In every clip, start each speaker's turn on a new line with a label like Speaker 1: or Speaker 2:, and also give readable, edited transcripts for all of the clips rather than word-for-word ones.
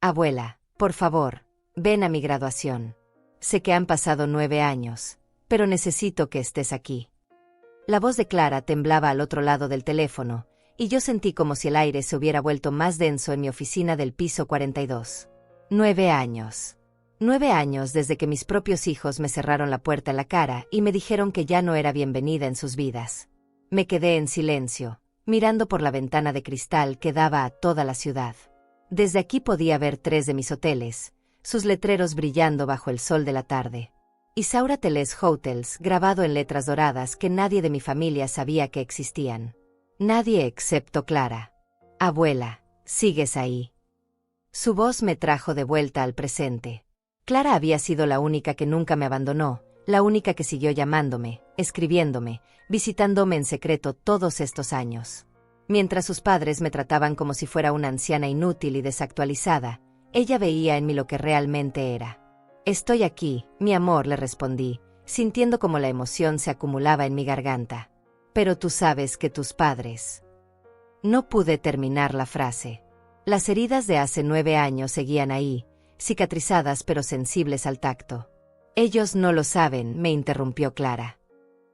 Speaker 1: Abuela, por favor, ven a mi graduación. Sé que han pasado 9 años, pero necesito que estés aquí. La voz de Clara temblaba al otro lado del teléfono, y yo sentí como si el aire se hubiera vuelto más denso en mi oficina del piso 42. 9 años. 9 años desde que mis propios hijos me cerraron la puerta en la cara y me dijeron que ya no era bienvenida en sus vidas. Me quedé en silencio, mirando por la ventana de cristal que daba a toda la ciudad. Desde aquí podía ver 3 de mis hoteles, sus letreros brillando bajo el sol de la tarde. Isaura Teles Hotels, grabado en letras doradas que nadie de mi familia sabía que existían. Nadie excepto Clara. Abuela, ¿sigues ahí? Su voz me trajo de vuelta al presente. Clara había sido la única que nunca me abandonó, la única que siguió llamándome, escribiéndome, visitándome en secreto todos estos años. Mientras sus padres me trataban como si fuera una anciana inútil y desactualizada, ella veía en mí lo que realmente era. Estoy aquí, mi amor, le respondí, sintiendo como la emoción se acumulaba en mi garganta. Pero tú sabes que tus padres... No pude terminar la frase. Las heridas de hace 9 años seguían ahí, cicatrizadas pero sensibles al tacto. Ellos no lo saben, me interrumpió Clara.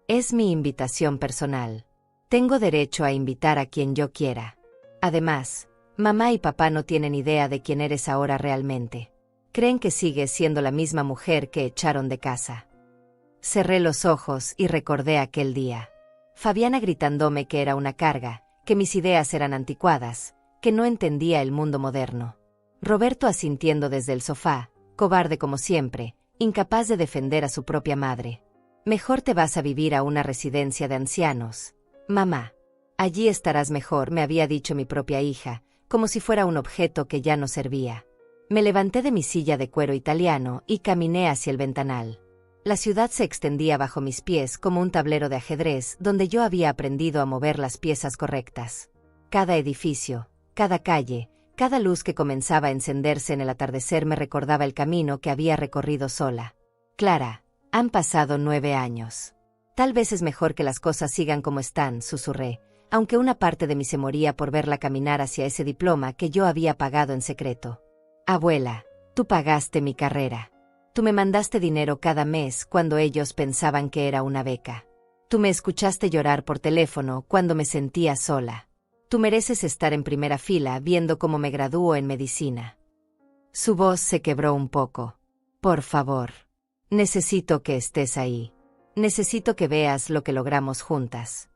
Speaker 1: Es mi invitación personal. Tengo derecho a invitar a quien yo quiera. Además, mamá y papá no tienen idea de quién eres ahora realmente. Creen que sigues siendo la misma mujer que echaron de casa. Cerré los ojos y recordé aquel día. Fabiana gritándome que era una carga, que mis ideas eran anticuadas, que no entendía el mundo moderno. Roberto asintiendo desde el sofá, cobarde como siempre, incapaz de defender a su propia madre. Mejor te vas a vivir a una residencia de ancianos. Mamá. Allí estarás mejor, me había dicho mi propia hija, como si fuera un objeto que ya no servía. Me levanté de mi silla de cuero italiano y caminé hacia el ventanal. La ciudad se extendía bajo mis pies como un tablero de ajedrez donde yo había aprendido a mover las piezas correctas. Cada edificio, cada calle, cada luz que comenzaba a encenderse en el atardecer me recordaba el camino que había recorrido sola. Clara, han pasado 9 años. Tal vez es mejor que las cosas sigan como están, susurré, aunque una parte de mí se moría por verla caminar hacia ese diploma que yo había pagado en secreto. Abuela, tú pagaste mi carrera. Tú me mandaste dinero cada mes cuando ellos pensaban que era una beca. Tú me escuchaste llorar por teléfono cuando me sentía sola. Tú mereces estar en primera fila viendo cómo me gradúo en medicina. Su voz se quebró un poco. Por favor. Necesito que estés ahí. Necesito que veas lo que logramos juntas.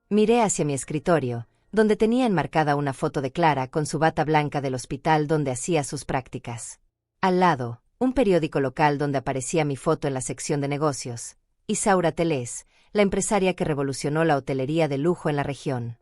Speaker 1: Miré hacia mi escritorio, donde tenía enmarcada una foto de Clara con su bata blanca del hospital donde hacía sus prácticas. Al lado, un periódico local donde aparecía mi foto en la sección de negocios. Isaura Teles, la empresaria que revolucionó la hotelería de lujo en la región.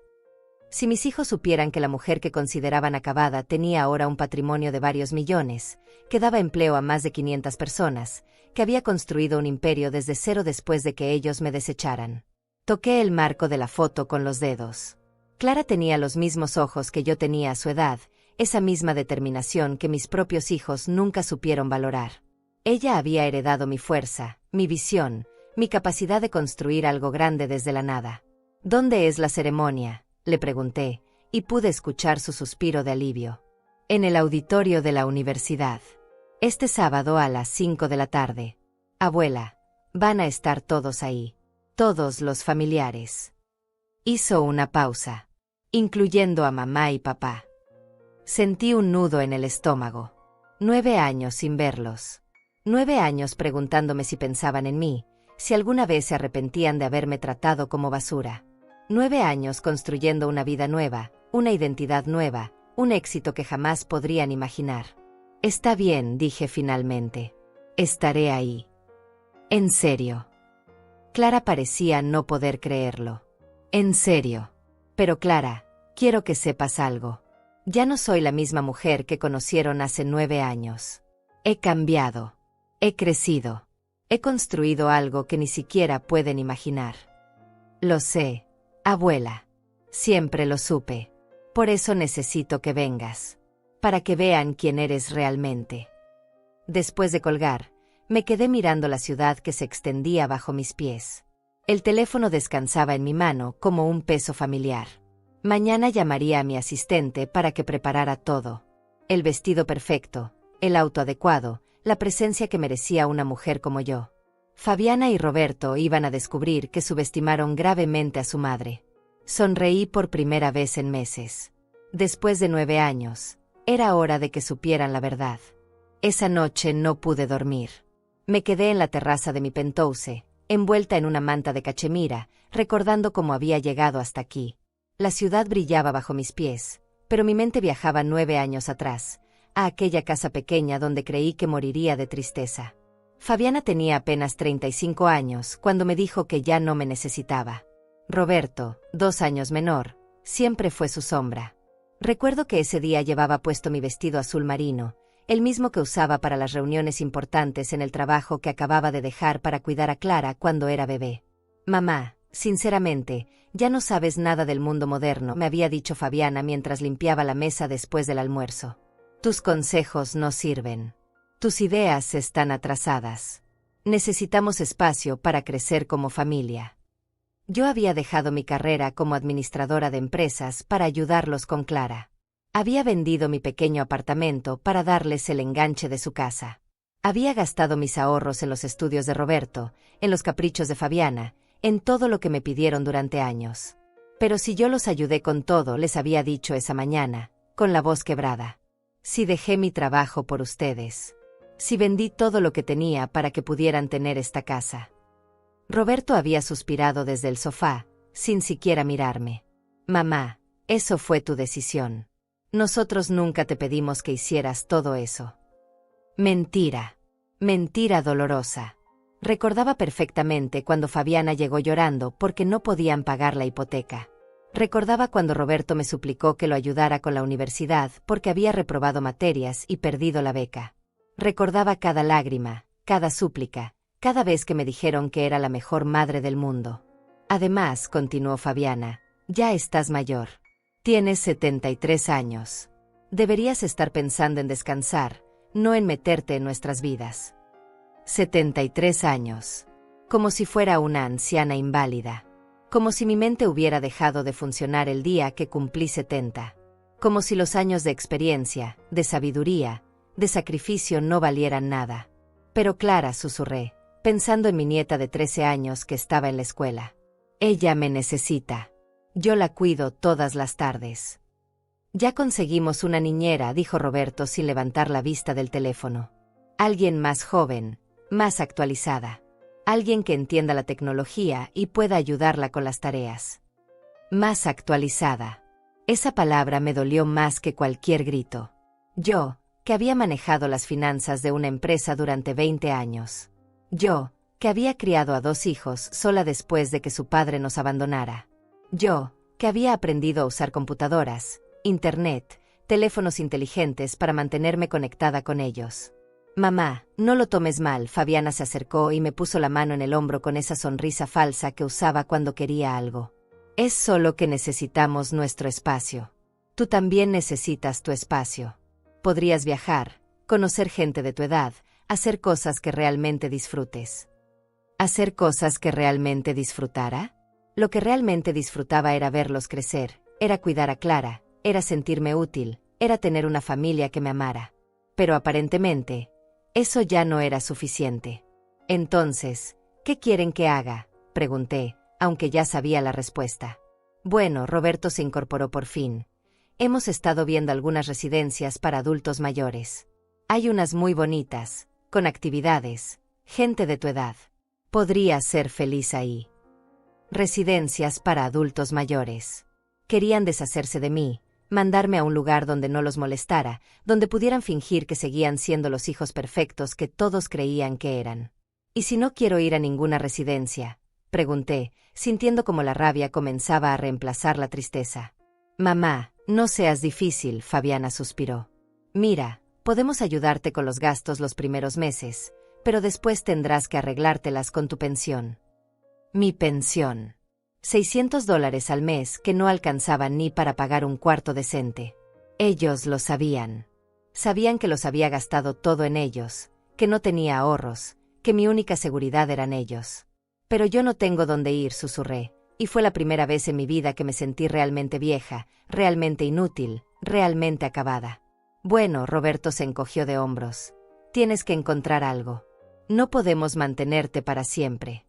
Speaker 1: Si mis hijos supieran que la mujer que consideraban acabada tenía ahora un patrimonio de varios millones, que daba empleo a más de 500 personas, que había construido un imperio desde cero después de que ellos me desecharan. Toqué el marco de la foto con los dedos. Clara tenía los mismos ojos que yo tenía a su edad, esa misma determinación que mis propios hijos nunca supieron valorar. Ella había heredado mi fuerza, mi visión, mi capacidad de construir algo grande desde la nada. ¿Dónde es la ceremonia?, le pregunté, y pude escuchar su suspiro de alivio. En el auditorio de la universidad. Este sábado a las 5 de la tarde. Abuela, van a estar todos ahí. Todos los familiares. Hizo una pausa, incluyendo a mamá y papá. Sentí un nudo en el estómago. 9 años sin verlos. 9 años preguntándome si pensaban en mí, si alguna vez se arrepentían de haberme tratado como basura. 9 años construyendo una vida nueva, una identidad nueva, un éxito que jamás podrían imaginar. Está bien, dije finalmente. Estaré ahí. En serio. Clara parecía no poder creerlo. En serio. Pero Clara, quiero que sepas algo. Ya no soy la misma mujer que conocieron hace 9 años. He cambiado. He crecido. He construido algo que ni siquiera pueden imaginar. Lo sé, abuela. Siempre lo supe. Por eso necesito que vengas. Para que vean quién eres realmente. Después de colgar, me quedé mirando la ciudad que se extendía bajo mis pies. El teléfono descansaba en mi mano como un peso familiar. Mañana llamaría a mi asistente para que preparara todo. El vestido perfecto, el auto adecuado, la presencia que merecía una mujer como yo. Fabiana y Roberto iban a descubrir que subestimaron gravemente a su madre. Sonreí por primera vez en meses. Después de 9 años, era hora de que supieran la verdad. Esa noche no pude dormir. Me quedé en la terraza de mi penthouse, envuelta en una manta de cachemira, recordando cómo había llegado hasta aquí. La ciudad brillaba bajo mis pies, pero mi mente viajaba 9 años atrás, a aquella casa pequeña donde creí que moriría de tristeza. Fabiana tenía apenas 35 años cuando me dijo que ya no me necesitaba. Roberto, 2 años menor, siempre fue su sombra. Recuerdo que ese día llevaba puesto mi vestido azul marino, el mismo que usaba para las reuniones importantes en el trabajo que acababa de dejar para cuidar a Clara cuando era bebé. Mamá, sinceramente, ya no sabes nada del mundo moderno, me había dicho Fabiana mientras limpiaba la mesa después del almuerzo. Tus consejos no sirven. Tus ideas están atrasadas. Necesitamos espacio para crecer como familia. Yo había dejado mi carrera como administradora de empresas para ayudarlos con Clara. Había vendido mi pequeño apartamento para darles el enganche de su casa. Había gastado mis ahorros en los estudios de Roberto, en los caprichos de Fabiana, en todo lo que me pidieron durante años. Pero si yo los ayudé con todo, les había dicho esa mañana, con la voz quebrada. Si dejé mi trabajo por ustedes. Si vendí todo lo que tenía para que pudieran tener esta casa. Roberto había suspirado desde el sofá, sin siquiera mirarme. Mamá, eso fue tu decisión. Nosotros nunca te pedimos que hicieras todo eso. Mentira. Mentira dolorosa. Recordaba perfectamente cuando Fabiana llegó llorando porque no podían pagar la hipoteca. Recordaba cuando Roberto me suplicó que lo ayudara con la universidad porque había reprobado materias y perdido la beca. Recordaba cada lágrima, cada súplica, cada vez que me dijeron que era la mejor madre del mundo. Además, continuó Fabiana, ya estás mayor. Tienes 73 años. Deberías estar pensando en descansar, no en meterte en nuestras vidas. 73 años. Como si fuera una anciana inválida. Como si mi mente hubiera dejado de funcionar el día que cumplí 70. Como si los años de experiencia, de sabiduría, de sacrificio no valieran nada. Pero Clara, susurré, pensando en mi nieta de 13 años que estaba en la escuela. Ella me necesita. Yo la cuido todas las tardes. Ya conseguimos una niñera, dijo Roberto sin levantar la vista del teléfono. Alguien más joven, más actualizada. Alguien que entienda la tecnología y pueda ayudarla con las tareas. Más actualizada. Esa palabra me dolió más que cualquier grito. Yo, que había manejado las finanzas de una empresa durante 20 años. Yo, que había criado a 2 hijos sola después de que su padre nos abandonara. Yo, que había aprendido a usar computadoras, internet, teléfonos inteligentes para mantenerme conectada con ellos. Mamá, no lo tomes mal, Fabiana se acercó y me puso la mano en el hombro con esa sonrisa falsa que usaba cuando quería algo. Es solo que necesitamos nuestro espacio. Tú también necesitas tu espacio. Podrías viajar, conocer gente de tu edad, hacer cosas que realmente disfrutes. ¿Hacer cosas que realmente disfrutara? Lo que realmente disfrutaba era verlos crecer, era cuidar a Clara, era sentirme útil, era tener una familia que me amara. Pero aparentemente, eso ya no era suficiente. Entonces, ¿qué quieren que haga?, pregunté, aunque ya sabía la respuesta. Bueno, Roberto se incorporó por fin. Hemos estado viendo algunas residencias para adultos mayores. Hay unas muy bonitas, con actividades, gente de tu edad. Podrías ser feliz ahí. Residencias para adultos mayores. Querían deshacerse de mí, mandarme a un lugar donde no los molestara, donde pudieran fingir que seguían siendo los hijos perfectos que todos creían que eran. ¿Y si no quiero ir a ninguna residencia?, pregunté, sintiendo como la rabia comenzaba a reemplazar la tristeza. Mamá, no seas difícil, Fabiana suspiró. Mira, podemos ayudarte con los gastos los primeros meses, pero después tendrás que arreglártelas con tu pensión. Mi pensión. $600 al mes que no alcanzaban ni para pagar un cuarto decente. Ellos lo sabían. Sabían que los había gastado todo en ellos, que no tenía ahorros, que mi única seguridad eran ellos. Pero yo no tengo dónde ir, susurré, y fue la primera vez en mi vida que me sentí realmente vieja, realmente inútil, realmente acabada. Bueno, Roberto se encogió de hombros. Tienes que encontrar algo. No podemos mantenerte para siempre.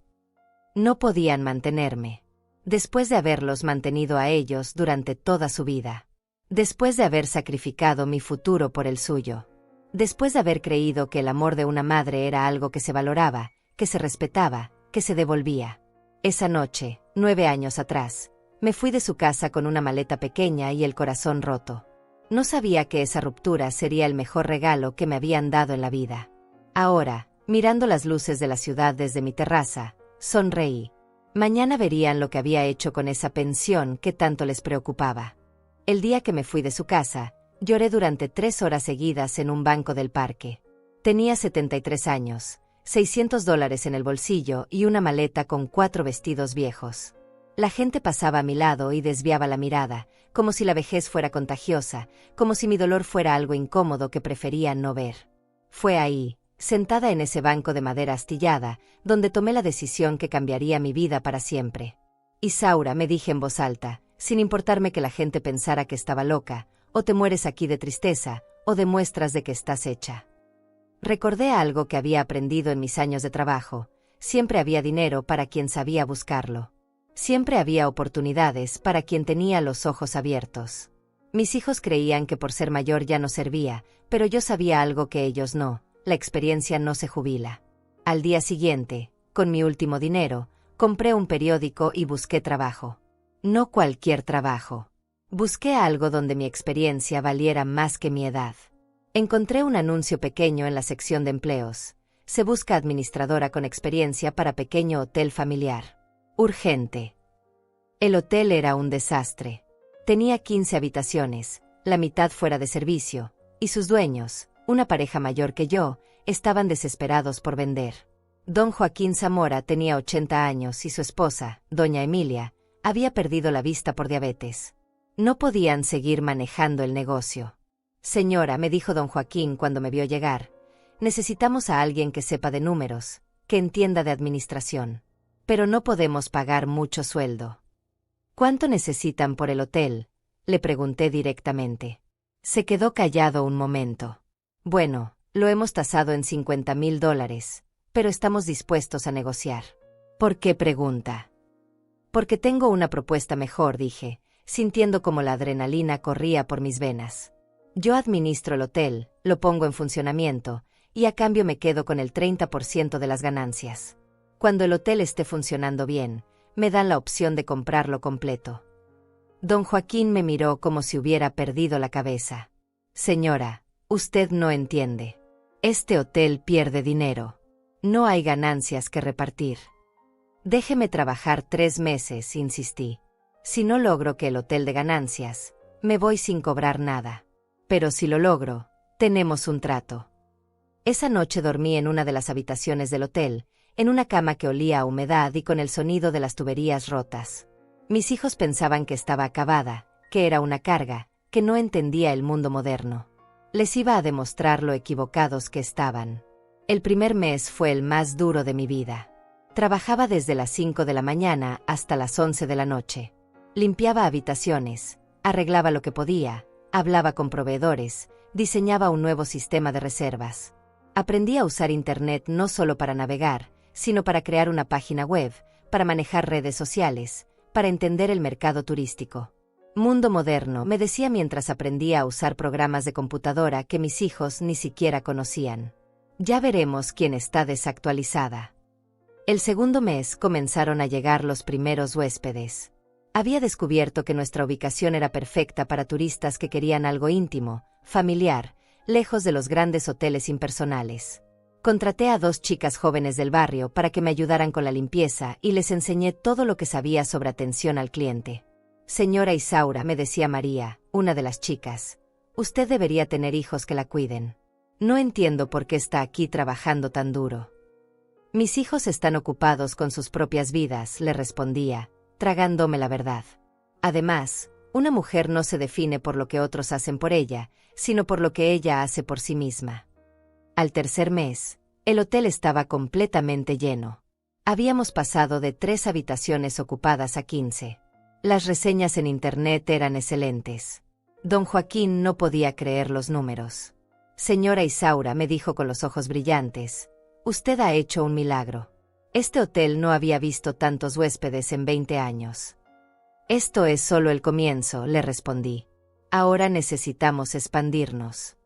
Speaker 1: No podían mantenerme. Después de haberlos mantenido a ellos durante toda su vida. Después de haber sacrificado mi futuro por el suyo. Después de haber creído que el amor de una madre era algo que se valoraba, que se respetaba, que se devolvía. Esa noche, 9 años atrás, me fui de su casa con una maleta pequeña y el corazón roto. No sabía que esa ruptura sería el mejor regalo que me habían dado en la vida. Ahora, mirando las luces de la ciudad desde mi terraza, sonreí. Mañana verían lo que había hecho con esa pensión que tanto les preocupaba. El día que me fui de su casa, lloré durante 3 horas seguidas en un banco del parque. Tenía 73 años, $600 en el bolsillo y una maleta con 4 vestidos viejos. La gente pasaba a mi lado y desviaba la mirada, como si la vejez fuera contagiosa, como si mi dolor fuera algo incómodo que prefería no ver. Fue ahí, sentada en ese banco de madera astillada, donde tomé la decisión que cambiaría mi vida para siempre. Isaura, me dije en voz alta, sin importarme que la gente pensara que estaba loca, o te mueres aquí de tristeza, o demuestras de que estás hecha. Recordé algo que había aprendido en mis años de trabajo: siempre había dinero para quien sabía buscarlo. Siempre había oportunidades para quien tenía los ojos abiertos. Mis hijos creían que por ser mayor ya no servía, pero yo sabía algo que ellos no: la experiencia no se jubila. Al día siguiente, con mi último dinero, compré un periódico y busqué trabajo. No cualquier trabajo. Busqué algo donde mi experiencia valiera más que mi edad. Encontré un anuncio pequeño en la sección de empleos. Se busca administradora con experiencia para pequeño hotel familiar. Urgente. El hotel era un desastre. Tenía 15 habitaciones, la mitad fuera de servicio, y sus dueños, una pareja mayor que yo, estaban desesperados por vender. Don Joaquín Zamora tenía 80 años y su esposa, doña Emilia, había perdido la vista por diabetes. No podían seguir manejando el negocio. Señora, me dijo don Joaquín cuando me vio llegar, necesitamos a alguien que sepa de números, que entienda de administración. Pero no podemos pagar mucho sueldo. ¿Cuánto necesitan por el hotel?, le pregunté directamente. Se quedó callado un momento. Bueno, lo hemos tasado en $50,000, pero estamos dispuestos a negociar. ¿Por qué pregunta? Porque tengo una propuesta mejor, dije, sintiendo como la adrenalina corría por mis venas. Yo administro el hotel, lo pongo en funcionamiento, y a cambio me quedo con el 30% de las ganancias. Cuando el hotel esté funcionando bien, me dan la opción de comprarlo completo. Don Joaquín me miró como si hubiera perdido la cabeza. Señora, usted no entiende. Este hotel pierde dinero. No hay ganancias que repartir. Déjeme trabajar 3 meses, insistí. Si no logro que el hotel dé ganancias, me voy sin cobrar nada. Pero si lo logro, tenemos un trato. Esa noche dormí en una de las habitaciones del hotel, en una cama que olía a humedad y con el sonido de las tuberías rotas. Mis hijos pensaban que estaba acabada, que era una carga, que no entendía el mundo moderno. Les iba a demostrar lo equivocados que estaban. El primer mes fue el más duro de mi vida. Trabajaba desde las 5 de la mañana hasta las 11 de la noche. Limpiaba habitaciones, arreglaba lo que podía, hablaba con proveedores, diseñaba un nuevo sistema de reservas. Aprendí a usar Internet no solo para navegar, sino para crear una página web, para manejar redes sociales, para entender el mercado turístico. Mundo moderno, me decía mientras aprendía a usar programas de computadora que mis hijos ni siquiera conocían. Ya veremos quién está desactualizada. El segundo mes comenzaron a llegar los primeros huéspedes. Había descubierto que nuestra ubicación era perfecta para turistas que querían algo íntimo, familiar, lejos de los grandes hoteles impersonales. Contraté a 2 chicas jóvenes del barrio para que me ayudaran con la limpieza y les enseñé todo lo que sabía sobre atención al cliente. Señora Isaura, me decía María, una de las chicas, usted debería tener hijos que la cuiden. No entiendo por qué está aquí trabajando tan duro. Mis hijos están ocupados con sus propias vidas, le respondía, tragándome la verdad. Además, una mujer no se define por lo que otros hacen por ella, sino por lo que ella hace por sí misma. Al tercer mes, el hotel estaba completamente lleno. Habíamos pasado de 3 habitaciones ocupadas a 15. Las reseñas en Internet eran excelentes. Don Joaquín no podía creer los números. Señora Isaura, me dijo con los ojos brillantes, usted ha hecho un milagro. Este hotel no había visto tantos huéspedes en 20 años. Esto es solo el comienzo, le respondí. Ahora necesitamos expandirnos.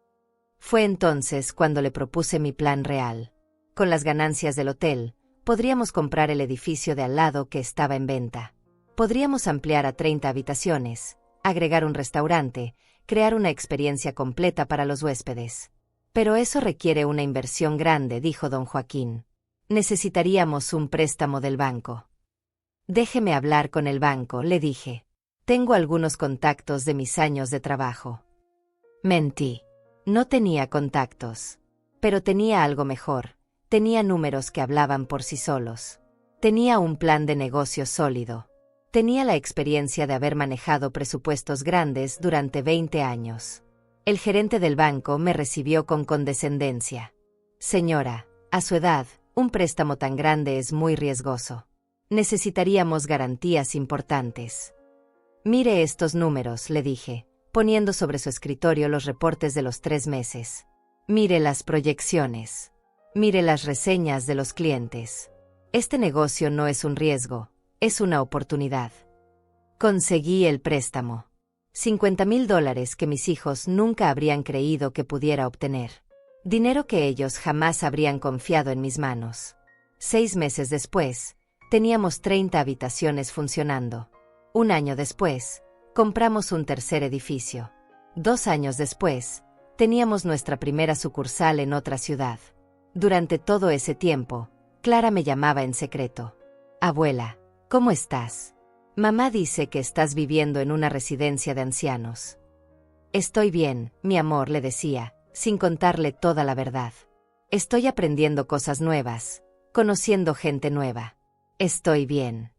Speaker 1: Fue entonces cuando le propuse mi plan real. Con las ganancias del hotel, podríamos comprar el edificio de al lado que estaba en venta. Podríamos ampliar a 30 habitaciones, agregar un restaurante, crear una experiencia completa para los huéspedes. Pero eso requiere una inversión grande, dijo don Joaquín. Necesitaríamos un préstamo del banco. Déjeme hablar con el banco, le dije. Tengo algunos contactos de mis años de trabajo. Mentí. No tenía contactos. Pero tenía algo mejor. Tenía números que hablaban por sí solos. Tenía un plan de negocio sólido. Tenía la experiencia de haber manejado presupuestos grandes durante 20 años. El gerente del banco me recibió con condescendencia. Señora, a su edad, un préstamo tan grande es muy riesgoso. Necesitaríamos garantías importantes. Mire estos números, le dije, poniendo sobre su escritorio los reportes de los 3 meses. Mire las proyecciones. Mire las reseñas de los clientes. Este negocio no es un riesgo, es una oportunidad. Conseguí el préstamo. $50,000 que mis hijos nunca habrían creído que pudiera obtener. Dinero que ellos jamás habrían confiado en mis manos. 6 meses después, teníamos 30 habitaciones funcionando. 1 año después, compramos un tercer edificio. 2 años después, teníamos nuestra primera sucursal en otra ciudad. Durante todo ese tiempo, Clara me llamaba en secreto. Abuela, ¿cómo estás? Mamá dice que estás viviendo en una residencia de ancianos. Estoy bien, mi amor, le decía, sin contarle toda la verdad. Estoy aprendiendo cosas nuevas, conociendo gente nueva. Estoy bien.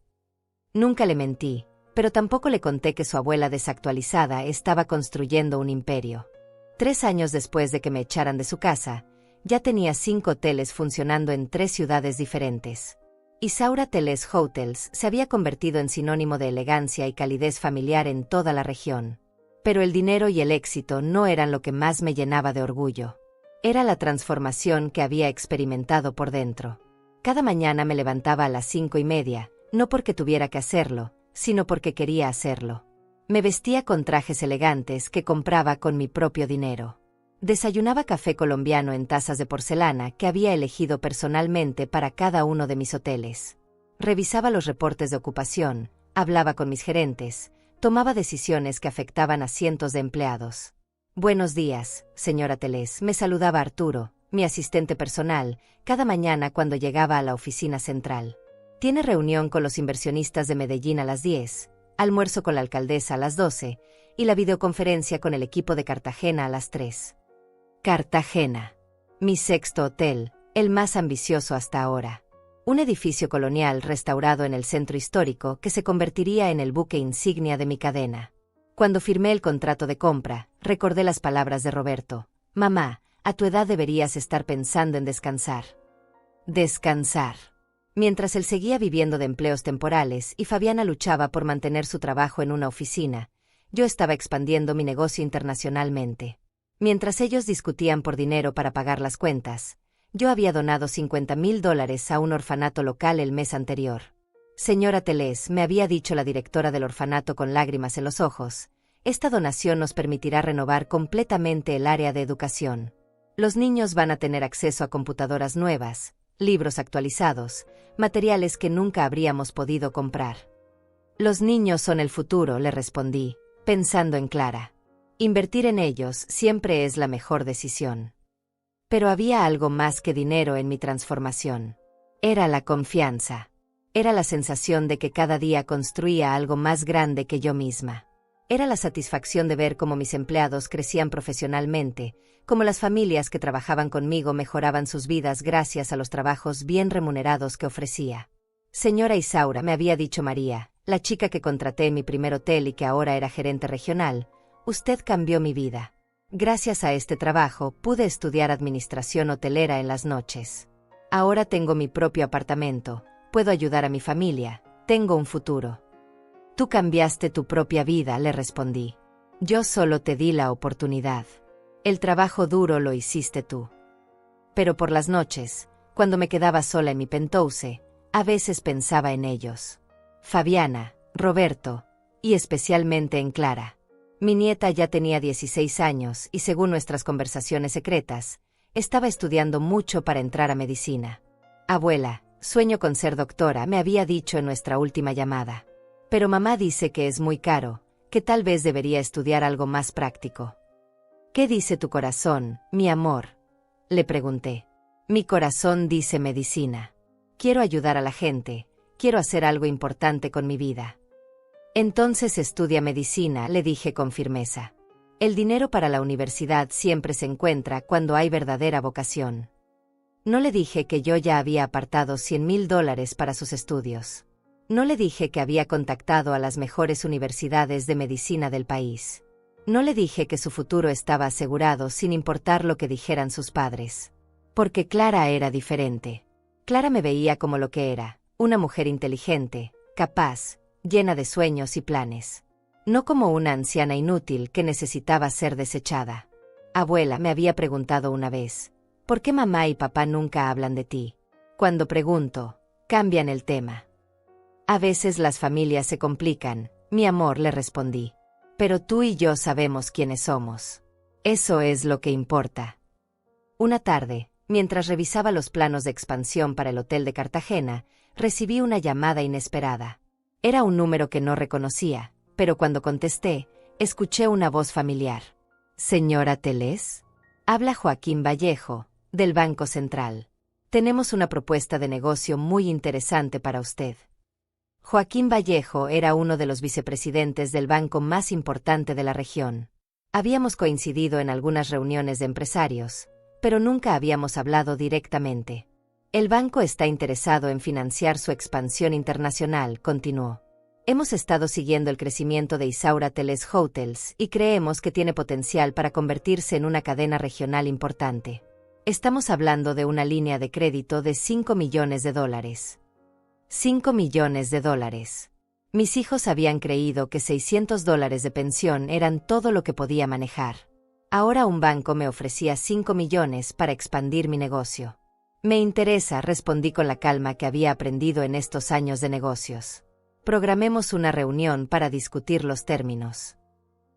Speaker 1: Nunca le mentí, pero tampoco le conté que su abuela desactualizada estaba construyendo un imperio. 3 años después de que me echaran de su casa, ya tenía 5 hoteles funcionando en 3 ciudades diferentes. Isaura Teles Hotels se había convertido en sinónimo de elegancia y calidez familiar en toda la región. Pero el dinero y el éxito no eran lo que más me llenaba de orgullo. Era la transformación que había experimentado por dentro. Cada mañana me levantaba a las 5:30, no porque tuviera que hacerlo, sino porque quería hacerlo. Me vestía con trajes elegantes que compraba con mi propio dinero. Desayunaba café colombiano en tazas de porcelana que había elegido personalmente para cada uno de mis hoteles. Revisaba los reportes de ocupación, hablaba con mis gerentes, tomaba decisiones que afectaban a cientos de empleados. Buenos días, señora Teles, me saludaba Arturo, mi asistente personal, cada mañana cuando llegaba a la oficina central. Tiene reunión con los inversionistas de Medellín a las 10, almuerzo con la alcaldesa a las 12 y la videoconferencia con el equipo de Cartagena a las 3. Cartagena. Mi 6º hotel, el más ambicioso hasta ahora. Un edificio colonial restaurado en el centro histórico que se convertiría en el buque insignia de mi cadena. Cuando firmé el contrato de compra, recordé las palabras de Roberto. Mamá, a tu edad deberías estar pensando en descansar. Descansar. Mientras él seguía viviendo de empleos temporales y Fabiana luchaba por mantener su trabajo en una oficina, yo estaba expandiendo mi negocio internacionalmente. Mientras ellos discutían por dinero para pagar las cuentas, yo había donado $50,000 a un orfanato local el mes anterior. Señora Teles, me había dicho la directora del orfanato con lágrimas en los ojos, esta donación nos permitirá renovar completamente el área de educación. Los niños van a tener acceso a computadoras nuevas, libros actualizados, materiales que nunca habríamos podido comprar. Los niños son el futuro, le respondí, pensando en Clara. Invertir en ellos siempre es la mejor decisión. Pero había algo más que dinero en mi transformación. Era la confianza. Era la sensación de que cada día construía algo más grande que yo misma. Era la satisfacción de ver cómo mis empleados crecían profesionalmente, cómo las familias que trabajaban conmigo mejoraban sus vidas gracias a los trabajos bien remunerados que ofrecía. Señora Isaura, me había dicho María, la chica que contraté en mi primer hotel y que ahora era gerente regional, usted cambió mi vida. Gracias a este trabajo pude estudiar administración hotelera en las noches. Ahora tengo mi propio apartamento, puedo ayudar a mi familia, tengo un futuro. Tú cambiaste tu propia vida, le respondí. Yo solo te di la oportunidad. El trabajo duro lo hiciste tú. Pero por las noches, cuando me quedaba sola en mi penthouse, a veces pensaba en ellos. Fabiana, Roberto, y especialmente en Clara. Mi nieta ya tenía 16 años y, según nuestras conversaciones secretas, estaba estudiando mucho para entrar a medicina. Abuela, sueño con ser doctora, me había dicho en nuestra última llamada. Pero mamá dice que es muy caro, que tal vez debería estudiar algo más práctico. ¿Qué dice tu corazón, mi amor?, le pregunté. Mi corazón dice medicina. Quiero ayudar a la gente, quiero hacer algo importante con mi vida. Entonces estudia medicina, le dije con firmeza. El dinero para la universidad siempre se encuentra cuando hay verdadera vocación. No le dije que yo ya había apartado $100,000 para sus estudios. No le dije que había contactado a las mejores universidades de medicina del país. No le dije que su futuro estaba asegurado sin importar lo que dijeran sus padres. Porque Clara era diferente. Clara me veía como lo que era, una mujer inteligente, capaz, llena de sueños y planes. No como una anciana inútil que necesitaba ser desechada. Abuela, me había preguntado una vez, ¿por qué mamá y papá nunca hablan de ti? Cuando pregunto, cambian el tema. A veces las familias se complican, mi amor, le respondí. Pero tú y yo sabemos quiénes somos. Eso es lo que importa. Una tarde, mientras revisaba los planos de expansión para el hotel de Cartagena, recibí una llamada inesperada. Era un número que no reconocía, pero cuando contesté, escuché una voz familiar. «Señora Telés, habla Joaquín Vallejo, del Banco Central. Tenemos una propuesta de negocio muy interesante para usted». Joaquín Vallejo era uno de los vicepresidentes del banco más importante de la región. Habíamos coincidido en algunas reuniones de empresarios, pero nunca habíamos hablado directamente. El banco está interesado en financiar su expansión internacional, continuó. Hemos estado siguiendo el crecimiento de Isaura Telés Hotels y creemos que tiene potencial para convertirse en una cadena regional importante. Estamos hablando de una línea de crédito de $5 millones. $5 millones. Mis hijos habían creído que $600 de pensión eran todo lo que podía manejar. Ahora un banco me ofrecía $5 millones para expandir mi negocio. Me interesa, respondí con la calma que había aprendido en estos años de negocios. Programemos una reunión para discutir los términos.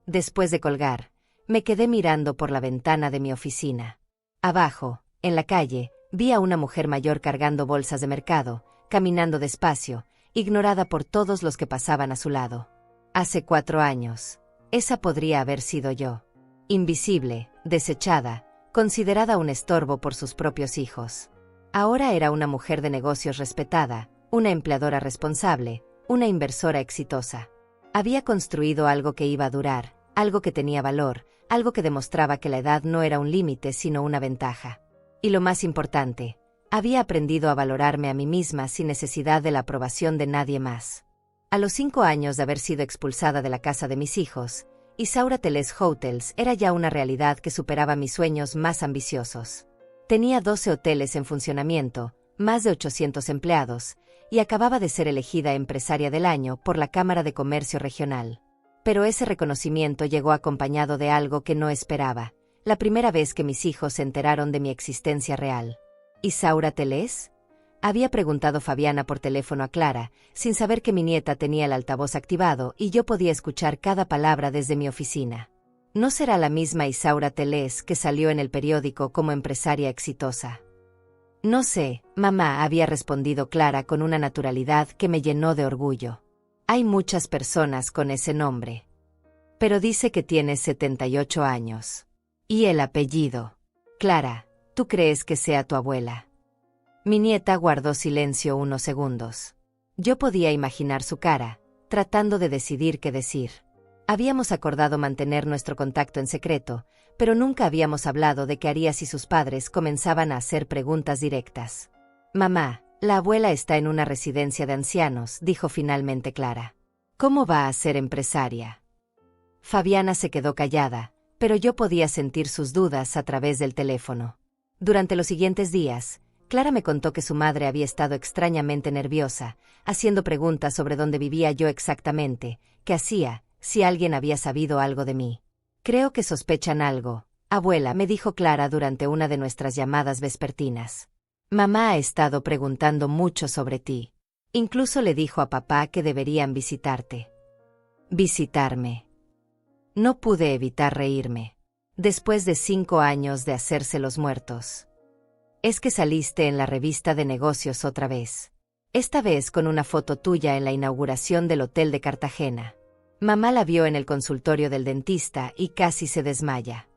Speaker 1: Después de colgar, me quedé mirando por la ventana de mi oficina. Abajo, en la calle, vi a una mujer mayor cargando bolsas de mercado, caminando despacio, ignorada por todos los que pasaban a su lado. Hace 4 años, esa podría haber sido yo. Invisible, desechada, considerada un estorbo por sus propios hijos. Ahora era una mujer de negocios respetada, una empleadora responsable, una inversora exitosa. Había construido algo que iba a durar, algo que tenía valor, algo que demostraba que la edad no era un límite sino una ventaja. Y lo más importante, había aprendido a valorarme a mí misma sin necesidad de la aprobación de nadie más. A los 5 años de haber sido expulsada de la casa de mis hijos, Isaura Telés Hotels era ya una realidad que superaba mis sueños más ambiciosos. Tenía 12 hoteles en funcionamiento, más de 800 empleados, y acababa de ser elegida empresaria del año por la Cámara de Comercio Regional. Pero ese reconocimiento llegó acompañado de algo que no esperaba, la primera vez que mis hijos se enteraron de mi existencia real. ¿Isaura Telés?, había preguntado Fabiana por teléfono a Clara, sin saber que mi nieta tenía el altavoz activado y yo podía escuchar cada palabra desde mi oficina. ¿No será la misma Isaura Telés que salió en el periódico como empresaria exitosa? No sé, mamá, había respondido Clara con una naturalidad que me llenó de orgullo. Hay muchas personas con ese nombre. Pero dice que tienes 78 años. ¿Y el apellido? Clara, ¿tú crees que sea tu abuela? Mi nieta guardó silencio unos segundos. Yo podía imaginar su cara, tratando de decidir qué decir. Habíamos acordado mantener nuestro contacto en secreto, pero nunca habíamos hablado de qué haría si sus padres comenzaban a hacer preguntas directas. Mamá, la abuela está en una residencia de ancianos, dijo finalmente Clara. ¿Cómo va a ser empresaria? Fabiana se quedó callada, pero yo podía sentir sus dudas a través del teléfono. Durante los siguientes días, Clara me contó que su madre había estado extrañamente nerviosa, haciendo preguntas sobre dónde vivía yo exactamente, qué hacía, si alguien había sabido algo de mí. Creo que sospechan algo, abuela, me dijo Clara durante una de nuestras llamadas vespertinas. Mamá ha estado preguntando mucho sobre ti. Incluso le dijo a papá que deberían visitarte. ¿Visitarme? No pude evitar reírme. Después de 5 años de hacerse los muertos. Es que saliste en la revista de negocios otra vez. Esta vez con una foto tuya en la inauguración del hotel de Cartagena. Mamá la vio en el consultorio del dentista y casi se desmaya.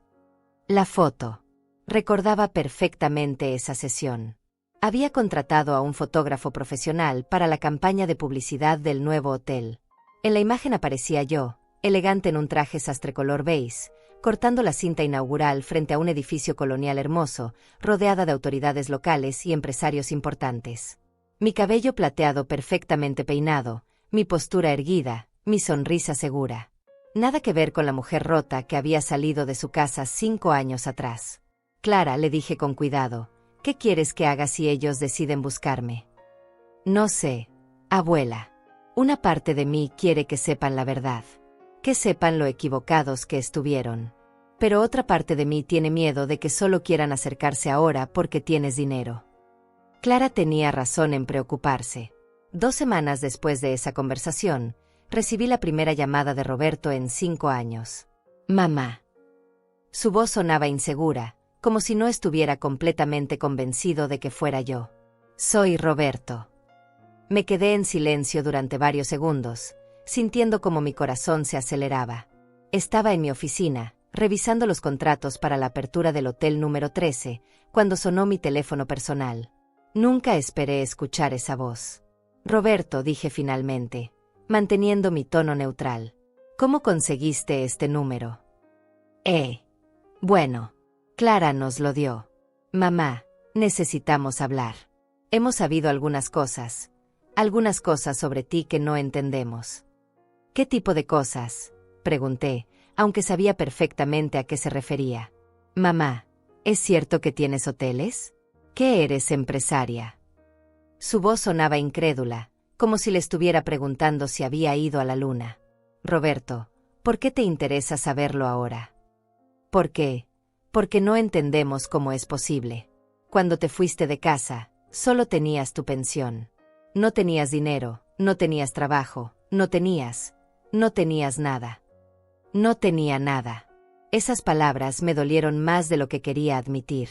Speaker 1: La foto. Recordaba perfectamente esa sesión. Había contratado a un fotógrafo profesional para la campaña de publicidad del nuevo hotel. En la imagen aparecía yo, elegante en un traje sastre color beige, cortando la cinta inaugural frente a un edificio colonial hermoso, rodeada de autoridades locales y empresarios importantes. Mi cabello plateado perfectamente peinado, mi postura erguida, mi sonrisa segura. Nada que ver con la mujer rota que había salido de su casa 5 años atrás. Clara, le dije con cuidado, ¿qué quieres que haga si ellos deciden buscarme? No sé, abuela. Una parte de mí quiere que sepan la verdad. Que sepan lo equivocados que estuvieron. Pero otra parte de mí tiene miedo de que solo quieran acercarse ahora porque tienes dinero. Clara tenía razón en preocuparse. 2 semanas después de esa conversación, recibí la primera llamada de Roberto en 5 años. Mamá. Su voz sonaba insegura, como si no estuviera completamente convencido de que fuera yo. Soy Roberto. Me quedé en silencio durante varios segundos, sintiendo como mi corazón se aceleraba. Estaba en mi oficina, revisando los contratos para la apertura del hotel número 13, cuando sonó mi teléfono personal. Nunca esperé escuchar esa voz. Roberto, dije finalmente, manteniendo mi tono neutral. ¿Cómo conseguiste este número? Bueno, Clara nos lo dio. Mamá, necesitamos hablar. Hemos sabido algunas cosas sobre ti que no entendemos. ¿Qué tipo de cosas?, pregunté, aunque sabía perfectamente a qué se refería. Mamá, ¿es cierto que tienes hoteles? ¿Qué eres empresaria? Su voz sonaba incrédula, como si le estuviera preguntando si había ido a la luna. Roberto, ¿por qué te interesa saberlo ahora? ¿Por qué? Porque no entendemos cómo es posible. Cuando te fuiste de casa, solo tenías tu pensión. No tenías dinero, no tenías trabajo, no tenías nada. No tenía nada. Esas palabras me dolieron más de lo que quería admitir.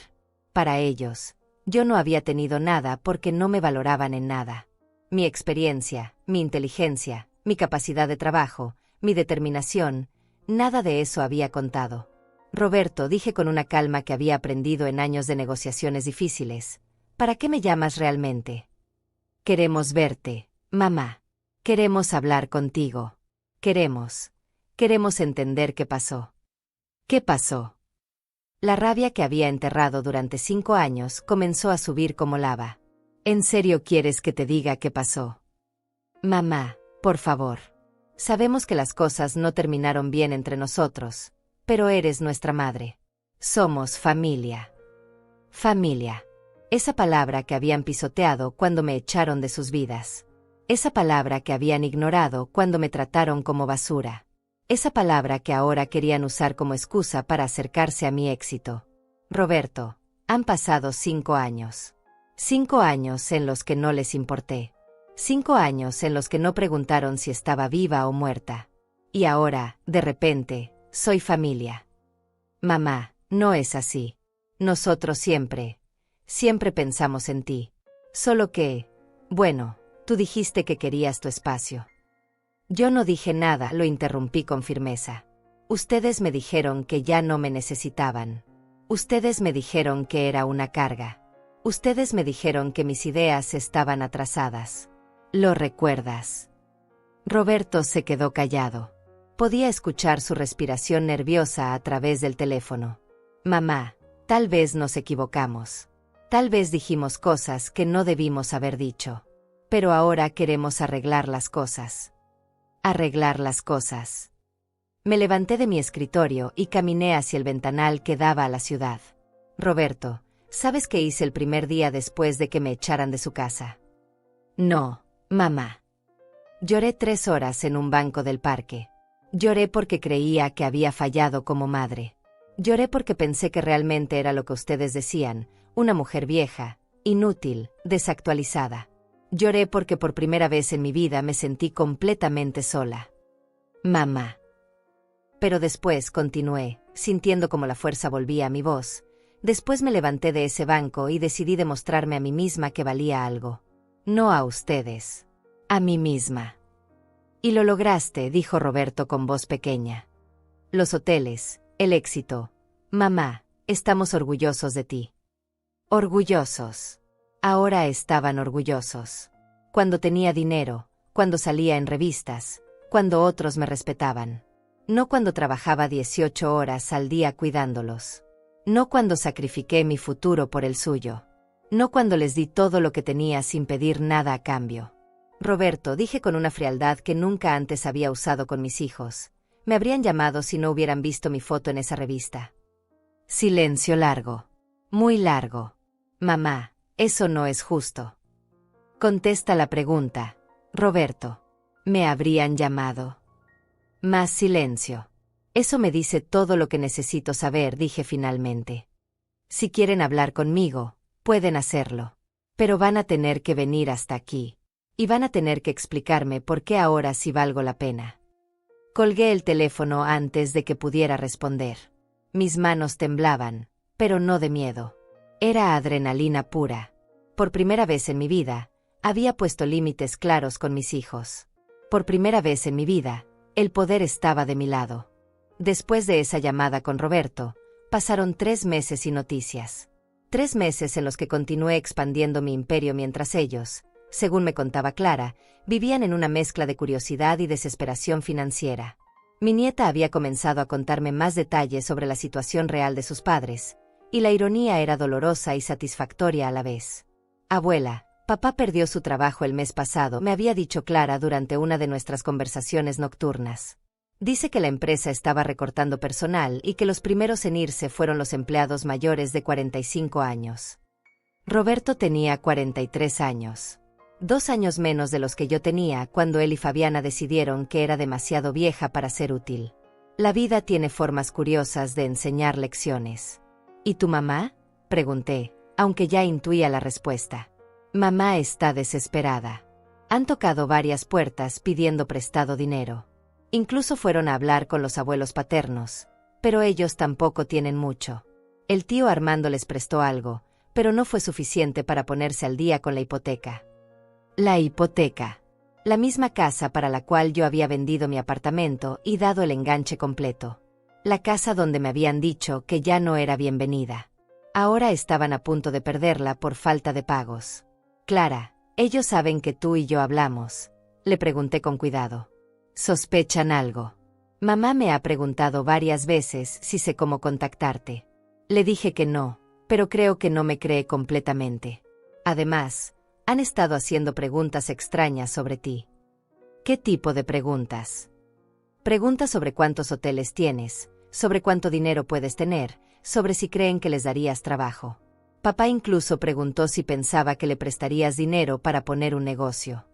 Speaker 1: Para ellos, yo no había tenido nada porque no me valoraban en nada. Mi experiencia, mi inteligencia, mi capacidad de trabajo, mi determinación, nada de eso había contado. Roberto, dije con una calma que había aprendido en años de negociaciones difíciles, ¿para qué me llamas realmente? Queremos verte, mamá. Queremos hablar contigo. Queremos entender qué pasó. ¿Qué pasó? La rabia que había enterrado durante 5 años comenzó a subir como lava. ¿En serio quieres que te diga qué pasó? Mamá, por favor. Sabemos que las cosas no terminaron bien entre nosotros, pero eres nuestra madre. Somos familia. Familia. Esa palabra que habían pisoteado cuando me echaron de sus vidas. Esa palabra que habían ignorado cuando me trataron como basura. Esa palabra que ahora querían usar como excusa para acercarse a mi éxito. Roberto, han pasado 5 años. 5 años en los que no les importé. 5 años en los que no preguntaron si estaba viva o muerta. Y ahora, de repente, soy familia. Mamá, no es así. Nosotros siempre pensamos en ti. Solo que, bueno, tú dijiste que querías tu espacio. Yo no dije nada, lo interrumpí con firmeza. Ustedes me dijeron que ya no me necesitaban. Ustedes me dijeron que era una carga. Ustedes me dijeron que mis ideas estaban atrasadas. ¿Lo recuerdas? Roberto se quedó callado. Podía escuchar su respiración nerviosa a través del teléfono. Mamá, tal vez nos equivocamos. Tal vez dijimos cosas que no debimos haber dicho. Pero ahora queremos arreglar las cosas. Arreglar las cosas. Me levanté de mi escritorio y caminé hacia el ventanal que daba a la ciudad. Roberto, ¿sabes qué hice el primer día después de que me echaran de su casa? No, mamá. Lloré 3 horas en un banco del parque. Lloré porque creía que había fallado como madre. Lloré porque pensé que realmente era lo que ustedes decían, una mujer vieja, inútil, desactualizada. Lloré porque por primera vez en mi vida me sentí completamente sola. Mamá. Pero después continué, sintiendo como la fuerza volvía a mi voz. Después me levanté de ese banco y decidí demostrarme a mí misma que valía algo. No a ustedes. A mí misma. Y lo lograste, dijo Roberto con voz pequeña. Los hoteles, el éxito. Mamá, estamos orgullosos de ti. Orgullosos. Ahora estaban orgullosos. Cuando tenía dinero, cuando salía en revistas, cuando otros me respetaban. No cuando trabajaba 18 horas al día cuidándolos. No cuando sacrifiqué mi futuro por el suyo. No cuando les di todo lo que tenía sin pedir nada a cambio. Roberto, dije con una frialdad que nunca antes había usado con mis hijos. Me habrían llamado si no hubieran visto mi foto en esa revista. Silencio largo. Muy largo. Mamá, eso no es justo. Contesta la pregunta. Roberto. ¿Me habrían llamado? Más silencio. Eso me dice todo lo que necesito saber, dije finalmente. Si quieren hablar conmigo, pueden hacerlo. Pero van a tener que venir hasta aquí. Y van a tener que explicarme por qué ahora sí valgo la pena. Colgué el teléfono antes de que pudiera responder. Mis manos temblaban, pero no de miedo. Era adrenalina pura. Por primera vez en mi vida, había puesto límites claros con mis hijos. Por primera vez en mi vida, el poder estaba de mi lado. Después de esa llamada con Roberto, pasaron 3 meses sin noticias. 3 meses en los que continué expandiendo mi imperio mientras ellos, según me contaba Clara, vivían en una mezcla de curiosidad y desesperación financiera. Mi nieta había comenzado a contarme más detalles sobre la situación real de sus padres, y la ironía era dolorosa y satisfactoria a la vez. Abuela, papá perdió su trabajo el mes pasado, me había dicho Clara durante una de nuestras conversaciones nocturnas. Dice que la empresa estaba recortando personal y que los primeros en irse fueron los empleados mayores de 45 años. Roberto tenía 43 años. 2 años menos de los que yo tenía cuando él y Fabiana decidieron que era demasiado vieja para ser útil. La vida tiene formas curiosas de enseñar lecciones. ¿Y tu mamá? Pregunté, aunque ya intuía la respuesta. Mamá está desesperada. Han tocado varias puertas pidiendo prestado dinero. Incluso fueron a hablar con los abuelos paternos, pero ellos tampoco tienen mucho. El tío Armando les prestó algo, pero no fue suficiente para ponerse al día con la hipoteca. La hipoteca. La misma casa para la cual yo había vendido mi apartamento y dado el enganche completo. La casa donde me habían dicho que ya no era bienvenida. Ahora estaban a punto de perderla por falta de pagos. Clara, ellos saben que tú y yo hablamos. Le pregunté con cuidado. ¿Sospechan algo? Mamá me ha preguntado varias veces si sé cómo contactarte. Le dije que no, pero creo que no me cree completamente. Además, han estado haciendo preguntas extrañas sobre ti. ¿Qué tipo de preguntas? Preguntas sobre cuántos hoteles tienes, sobre cuánto dinero puedes tener, sobre si creen que les darías trabajo. Papá incluso preguntó si pensaba que le prestarías dinero para poner un negocio.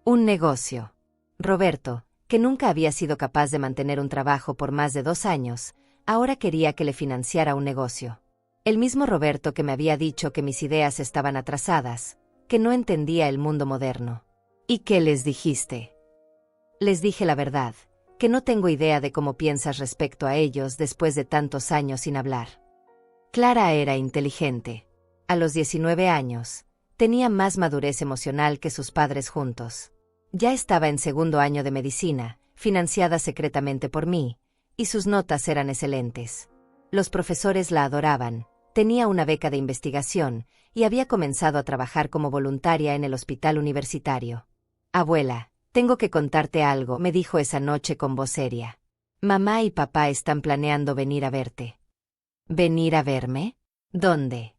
Speaker 1: Un negocio. Roberto, que nunca había sido capaz de mantener un trabajo por más de 2 años, ahora quería que le financiara un negocio. El mismo Roberto que me había dicho que mis ideas estaban atrasadas, que no entendía el mundo moderno. ¿Y qué les dijiste? Les dije la verdad, que no tengo idea de cómo piensas respecto a ellos después de tantos años sin hablar. Clara era inteligente. A los 19 años, tenía más madurez emocional que sus padres juntos. Ya estaba en 2º año de medicina, financiada secretamente por mí, y sus notas eran excelentes. Los profesores la adoraban, tenía una beca de investigación, y había comenzado a trabajar como voluntaria en el hospital universitario. Abuela, tengo que contarte algo, me dijo esa noche con voz seria. Mamá y papá están planeando venir a verte. ¿Venir a verme? ¿Dónde?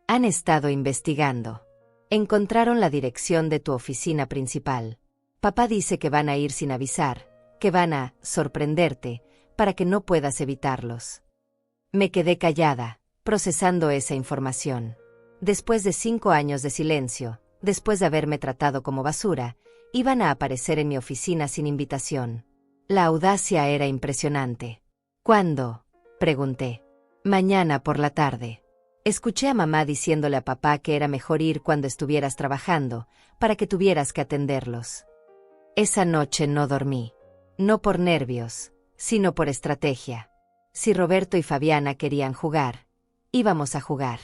Speaker 1: Han estado investigando. Encontraron la dirección de tu oficina principal. Papá dice que van a ir sin avisar, que van a sorprenderte, para que no puedas evitarlos. Me quedé callada, procesando esa información. Después de 5 años de silencio, después de haberme tratado como basura, iban a aparecer en mi oficina sin invitación. La audacia era impresionante. ¿Cuándo?, pregunté. Mañana por la tarde. Escuché a mamá diciéndole a papá que era mejor ir cuando estuvieras trabajando, para que tuvieras que atenderlos. Esa noche no dormí. No por nervios, sino por estrategia. Si Roberto y Fabiana querían jugar, íbamos a jugar.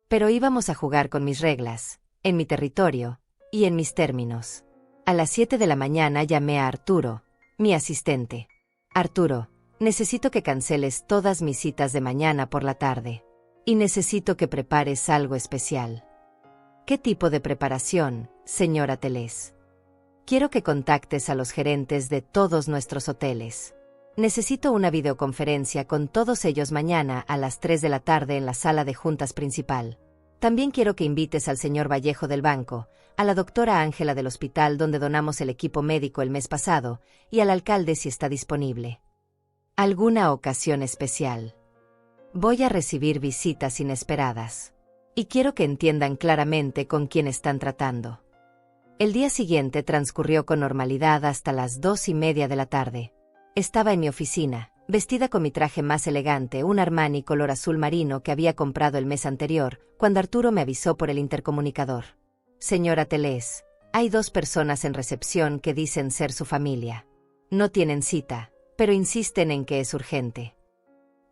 Speaker 1: Pero íbamos a jugar con mis reglas, en mi territorio y en mis términos. A las 7 de la mañana llamé a Arturo, mi asistente. Arturo, necesito que canceles todas mis citas de mañana por la tarde. Y necesito que prepares algo especial. ¿Qué tipo de preparación, señora Telés? Quiero que contactes a los gerentes de todos nuestros hoteles. Necesito una videoconferencia con todos ellos mañana a las 3 de la tarde en la sala de juntas principal. También quiero que invites al señor Vallejo del banco, a la doctora Ángela del hospital donde donamos el equipo médico el mes pasado, y al alcalde si está disponible. ¿Alguna ocasión especial? Voy a recibir visitas inesperadas. Y quiero que entiendan claramente con quién están tratando. El día siguiente transcurrió con normalidad hasta las 2:30 de la tarde. Estaba en mi oficina, vestida con mi traje más elegante, un Armani color azul marino que había comprado el mes anterior, cuando Arturo me avisó por el intercomunicador. Señora Telés, hay 2 personas en recepción que dicen ser su familia. No tienen cita, pero insisten en que es urgente.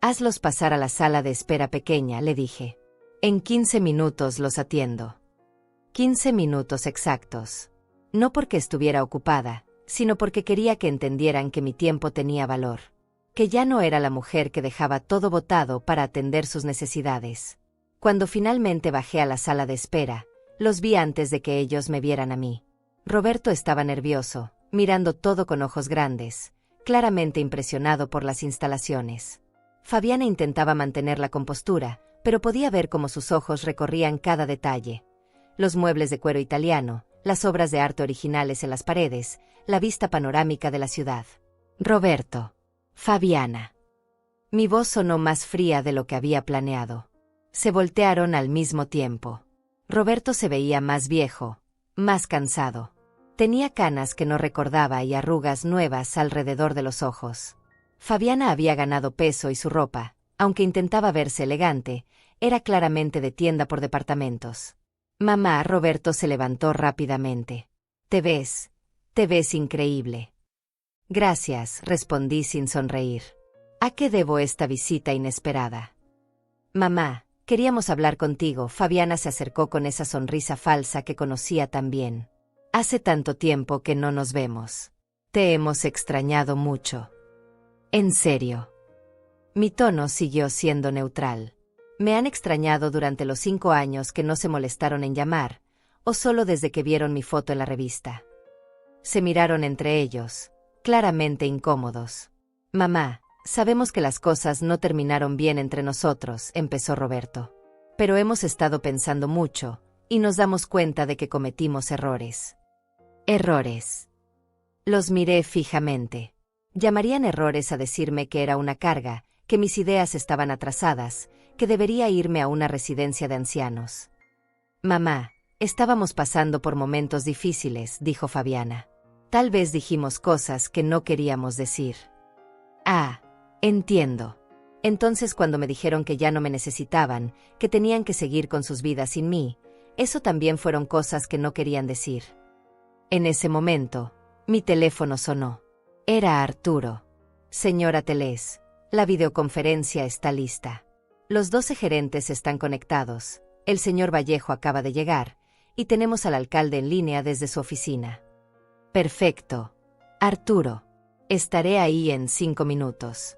Speaker 1: Hazlos pasar a la sala de espera pequeña, le dije. En 15 minutos los atiendo. 15 minutos exactos. No porque estuviera ocupada, sino porque quería que entendieran que mi tiempo tenía valor. Que ya no era la mujer que dejaba todo botado para atender sus necesidades. Cuando finalmente bajé a la sala de espera, los vi antes de que ellos me vieran a mí. Roberto estaba nervioso, mirando todo con ojos grandes, claramente impresionado por las instalaciones. Fabiana intentaba mantener la compostura, pero podía ver cómo sus ojos recorrían cada detalle. Los muebles de cuero italiano, las obras de arte originales en las paredes, la vista panorámica de la ciudad. Roberto. Fabiana. Mi voz sonó más fría de lo que había planeado. Se voltearon al mismo tiempo. Roberto se veía más viejo, más cansado. Tenía canas que no recordaba y arrugas nuevas alrededor de los ojos. Fabiana había ganado peso y su ropa, aunque intentaba verse elegante, era claramente de tienda por departamentos. Mamá, Roberto se levantó rápidamente. Te ves increíble. Gracias, respondí sin sonreír. ¿A qué debo esta visita inesperada? Mamá, queríamos hablar contigo. Fabiana se acercó con esa sonrisa falsa que conocía tan bien. Hace tanto tiempo que no nos vemos. Te hemos extrañado mucho. ¿En serio? Mi tono siguió siendo neutral. Me han extrañado durante los 5 años que no se molestaron en llamar, o solo desde que vieron mi foto en la revista. Se miraron entre ellos, claramente incómodos. Mamá, sabemos que las cosas no terminaron bien entre nosotros, empezó Roberto. Pero hemos estado pensando mucho, y nos damos cuenta de que cometimos errores. ¿Errores? Los miré fijamente. Llamarían errores a decirme que era una carga, que mis ideas estaban atrasadas, que debería irme a una residencia de ancianos. Mamá, estábamos pasando por momentos difíciles, dijo Fabiana. Tal vez dijimos cosas que no queríamos decir. Ah, entiendo. Entonces cuando me dijeron que ya no me necesitaban, que tenían que seguir con sus vidas sin mí, eso también fueron cosas que no querían decir. En ese momento, mi teléfono sonó. Era Arturo. Señora Telés, la videoconferencia está lista. Los 12 gerentes están conectados, el señor Vallejo acaba de llegar, y tenemos al alcalde en línea desde su oficina. Perfecto. Arturo, estaré ahí en 5 minutos.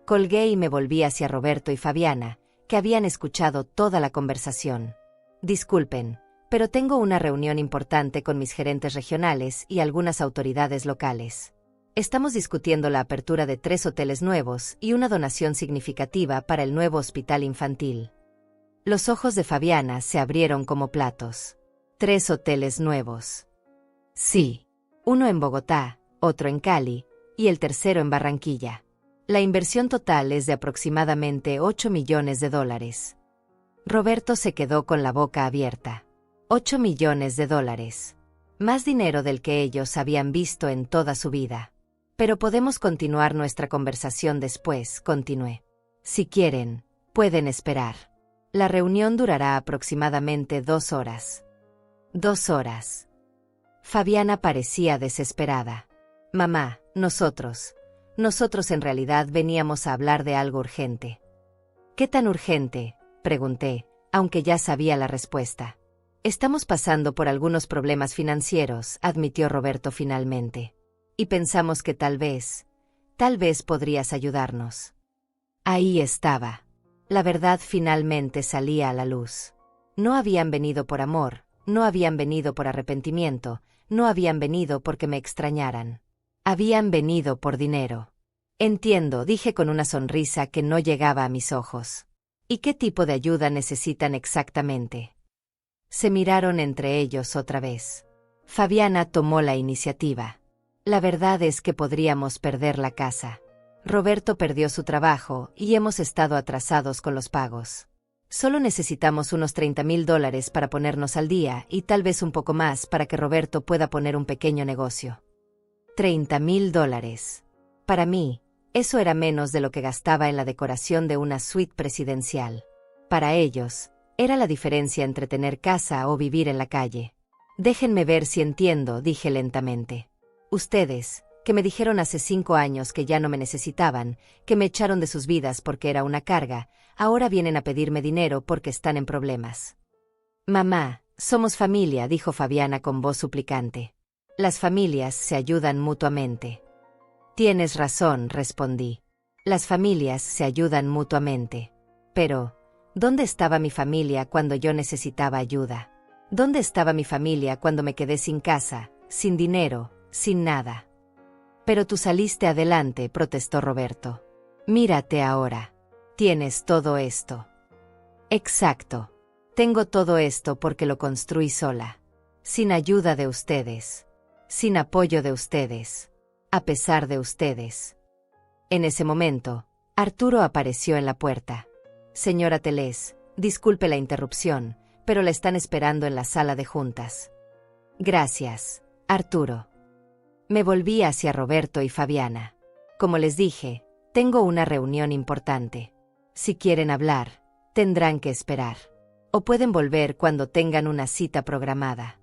Speaker 1: Colgué y me volví hacia Roberto y Fabiana, que habían escuchado toda la conversación. Disculpen, pero tengo una reunión importante con mis gerentes regionales y algunas autoridades locales. Estamos discutiendo la apertura de 3 hoteles nuevos y una donación significativa para el nuevo hospital infantil. Los ojos de Fabiana se abrieron como platos. 3 hoteles nuevos. Sí. Uno en Bogotá, otro en Cali, y el tercero en Barranquilla. La inversión total es de aproximadamente $8 millones. Roberto se quedó con la boca abierta. $8 millones. Más dinero del que ellos habían visto en toda su vida. Pero podemos continuar nuestra conversación después, continué. Si quieren, pueden esperar. La reunión durará aproximadamente 2 horas. 2 horas. Fabiana parecía desesperada. Mamá, nosotros en realidad veníamos a hablar de algo urgente. ¿Qué tan urgente?, pregunté, aunque ya sabía la respuesta. Estamos pasando por algunos problemas financieros, admitió Roberto finalmente. Y pensamos que tal vez podrías ayudarnos. Ahí estaba. La verdad finalmente salía a la luz. No habían venido por amor, no habían venido por arrepentimiento, no habían venido porque me extrañaran. Habían venido por dinero. Entiendo, dije con una sonrisa que no llegaba a mis ojos. ¿Y qué tipo de ayuda necesitan exactamente? Se miraron entre ellos otra vez. Fabiana tomó la iniciativa. La verdad es que podríamos perder la casa. Roberto perdió su trabajo y hemos estado atrasados con los pagos. Solo necesitamos unos $30,000 para ponernos al día y tal vez un poco más para que Roberto pueda poner un pequeño negocio. $30,000. Para mí, eso era menos de lo que gastaba en la decoración de una suite presidencial. Para ellos, era la diferencia entre tener casa o vivir en la calle. Déjenme ver si entiendo, dije lentamente. Ustedes, que me dijeron hace 5 años que ya no me necesitaban, que me echaron de sus vidas porque era una carga, ahora vienen a pedirme dinero porque están en problemas. Mamá, somos familia, dijo Fabiana con voz suplicante. Las familias se ayudan mutuamente. Tienes razón, respondí. Las familias se ayudan mutuamente. Pero, ¿dónde estaba mi familia cuando yo necesitaba ayuda? ¿Dónde estaba mi familia cuando me quedé sin casa, sin dinero, sin nada? Pero tú saliste adelante, protestó Roberto. Mírate ahora. Tienes todo esto. Exacto. Tengo todo esto porque lo construí sola. Sin ayuda de ustedes. Sin apoyo de ustedes. A pesar de ustedes. En ese momento, Arturo apareció en la puerta. Señora Telés, disculpe la interrupción, pero la están esperando en la sala de juntas. Gracias, Arturo. Me volví hacia Roberto y Fabiana. Como les dije, tengo una reunión importante. Si quieren hablar, tendrán que esperar. O pueden volver cuando tengan una cita programada.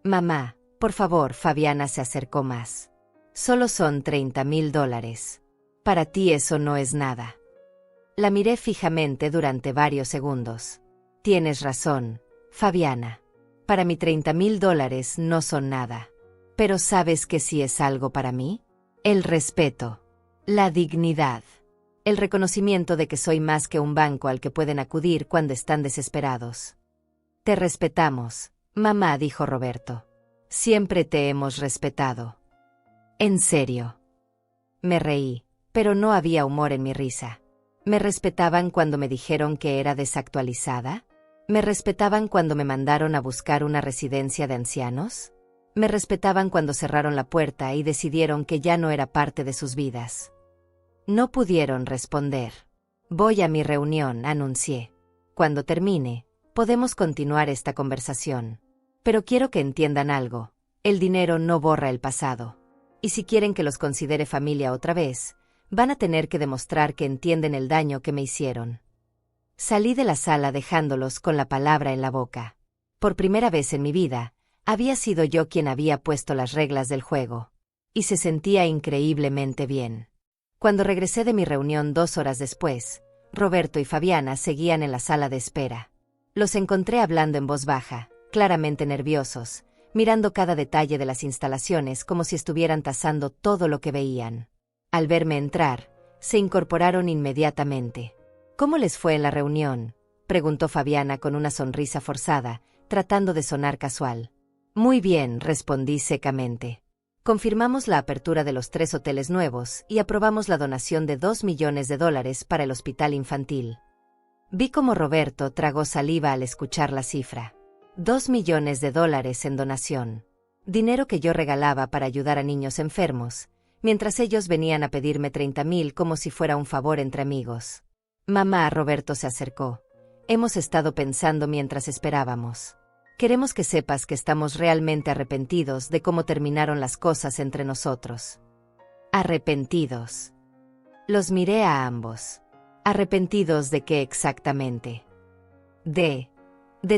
Speaker 1: Mamá, por favor, Fabiana se acercó más. Solo son $30,000. Para ti eso no es nada. La miré fijamente durante varios segundos. Tienes razón, Fabiana. Para mí $30,000 no son nada. Pero ¿sabes qué sí es algo para mí? El respeto. La dignidad. El reconocimiento de que soy más que un banco al que pueden acudir cuando están desesperados. Te respetamos, mamá, dijo Roberto. Siempre te hemos respetado. ¿En serio? Me reí, pero no había humor en mi risa. ¿Me respetaban cuando me dijeron que era desactualizada? ¿Me respetaban cuando me mandaron a buscar una residencia de ancianos? ¿Me respetaban cuando cerraron la puerta y decidieron que ya no era parte de sus vidas? No pudieron responder. Voy a mi reunión, anuncié. Cuando termine, podemos continuar esta conversación. Pero quiero que entiendan algo. El dinero no borra el pasado. Y si quieren que los considere familia otra vez, van a tener que demostrar que entienden el daño que me hicieron. Salí de la sala dejándolos con la palabra en la boca. Por primera vez en mi vida, había sido yo quien había puesto las reglas del juego. Y se sentía increíblemente bien. Cuando regresé de mi reunión 2 horas después, Roberto y Fabiana seguían en la sala de espera. Los encontré hablando en voz baja, claramente nerviosos, mirando cada detalle de las instalaciones como si estuvieran tasando todo lo que veían. Al verme entrar, se incorporaron inmediatamente. ¿Cómo les fue en la reunión?, preguntó Fabiana con una sonrisa forzada, tratando de sonar casual. Muy bien, respondí secamente. Confirmamos la apertura de los 3 hoteles nuevos y aprobamos la donación de $2 millones para el hospital infantil. Vi cómo Roberto tragó saliva al escuchar la cifra. $2 millones en donación. Dinero que yo regalaba para ayudar a niños enfermos, mientras ellos venían a pedirme 30,000 como si fuera un favor entre amigos. Mamá, Roberto se acercó. Hemos estado pensando mientras esperábamos. Queremos que sepas que estamos realmente arrepentidos de cómo terminaron las cosas entre nosotros. Arrepentidos. Los miré a ambos. ¿Arrepentidos de qué exactamente? De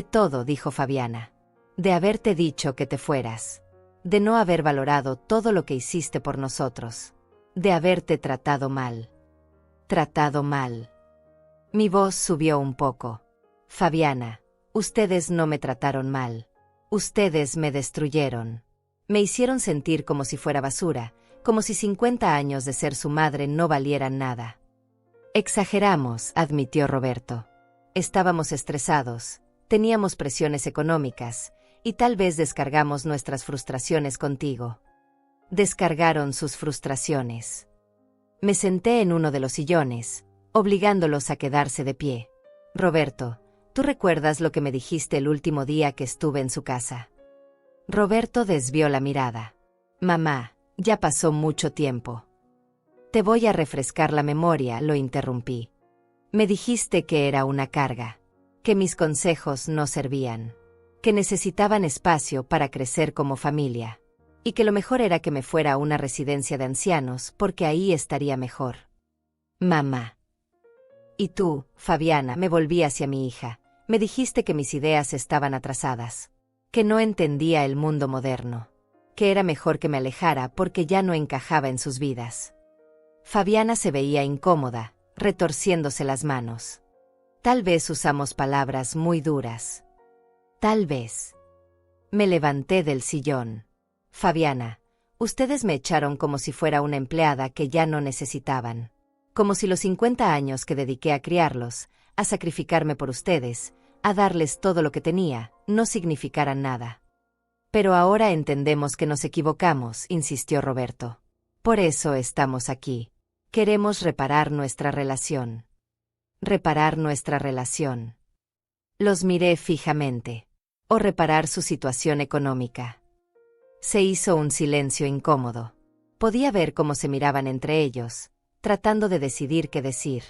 Speaker 1: todo, dijo Fabiana. De haberte dicho que te fueras. De no haber valorado todo lo que hiciste por nosotros. De haberte tratado mal. Tratado mal. Mi voz subió un poco. Fabiana, ustedes no me trataron mal. Ustedes me destruyeron. Me hicieron sentir como si fuera basura, como si 50 años de ser su madre no valieran nada. Exageramos, admitió Roberto. Estábamos estresados, teníamos presiones económicas, y tal vez descargamos nuestras frustraciones contigo. Descargaron sus frustraciones. Me senté en uno de los sillones, obligándolos a quedarse de pie. Roberto, ¿tú recuerdas lo que me dijiste el último día que estuve en su casa? Roberto desvió la mirada. Mamá, ya pasó mucho tiempo. Te voy a refrescar la memoria, lo interrumpí. Me dijiste que era una carga, que mis consejos no servían, que necesitaban espacio para crecer como familia, y que lo mejor era que me fuera a una residencia de ancianos porque ahí estaría mejor. Mamá. Y tú, Fabiana, me volví hacia mi hija, me dijiste que mis ideas estaban atrasadas, que no entendía el mundo moderno, que era mejor que me alejara porque ya no encajaba en sus vidas. Fabiana se veía incómoda, retorciéndose las manos. Tal vez usamos palabras muy duras. Tal vez. Me levanté del sillón. Fabiana, ustedes me echaron como si fuera una empleada que ya no necesitaban. Como si los 50 años que dediqué a criarlos, a sacrificarme por ustedes, a darles todo lo que tenía, no significaran nada. Pero ahora entendemos que nos equivocamos, insistió Roberto. Por eso estamos aquí. Queremos reparar nuestra relación. Reparar nuestra relación. Los miré fijamente. O reparar su situación económica. Se hizo un silencio incómodo. Podía ver cómo se miraban entre ellos, tratando de decidir qué decir.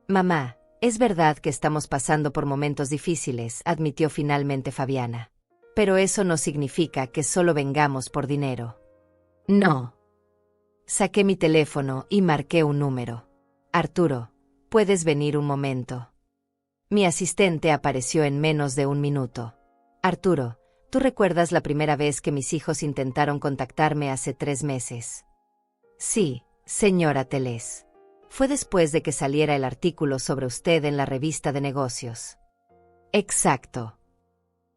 Speaker 1: Mamá, es verdad que estamos pasando por momentos difíciles, admitió finalmente Fabiana. Pero eso no significa que solo vengamos por dinero. No. Saqué mi teléfono y marqué un número. Arturo, ¿puedes venir un momento? Mi asistente apareció en menos de un minuto. Arturo, ¿tú recuerdas la primera vez que mis hijos intentaron contactarme hace 3 meses? Sí, señora Teles. Fue después de que saliera el artículo sobre usted en la revista de negocios. Exacto.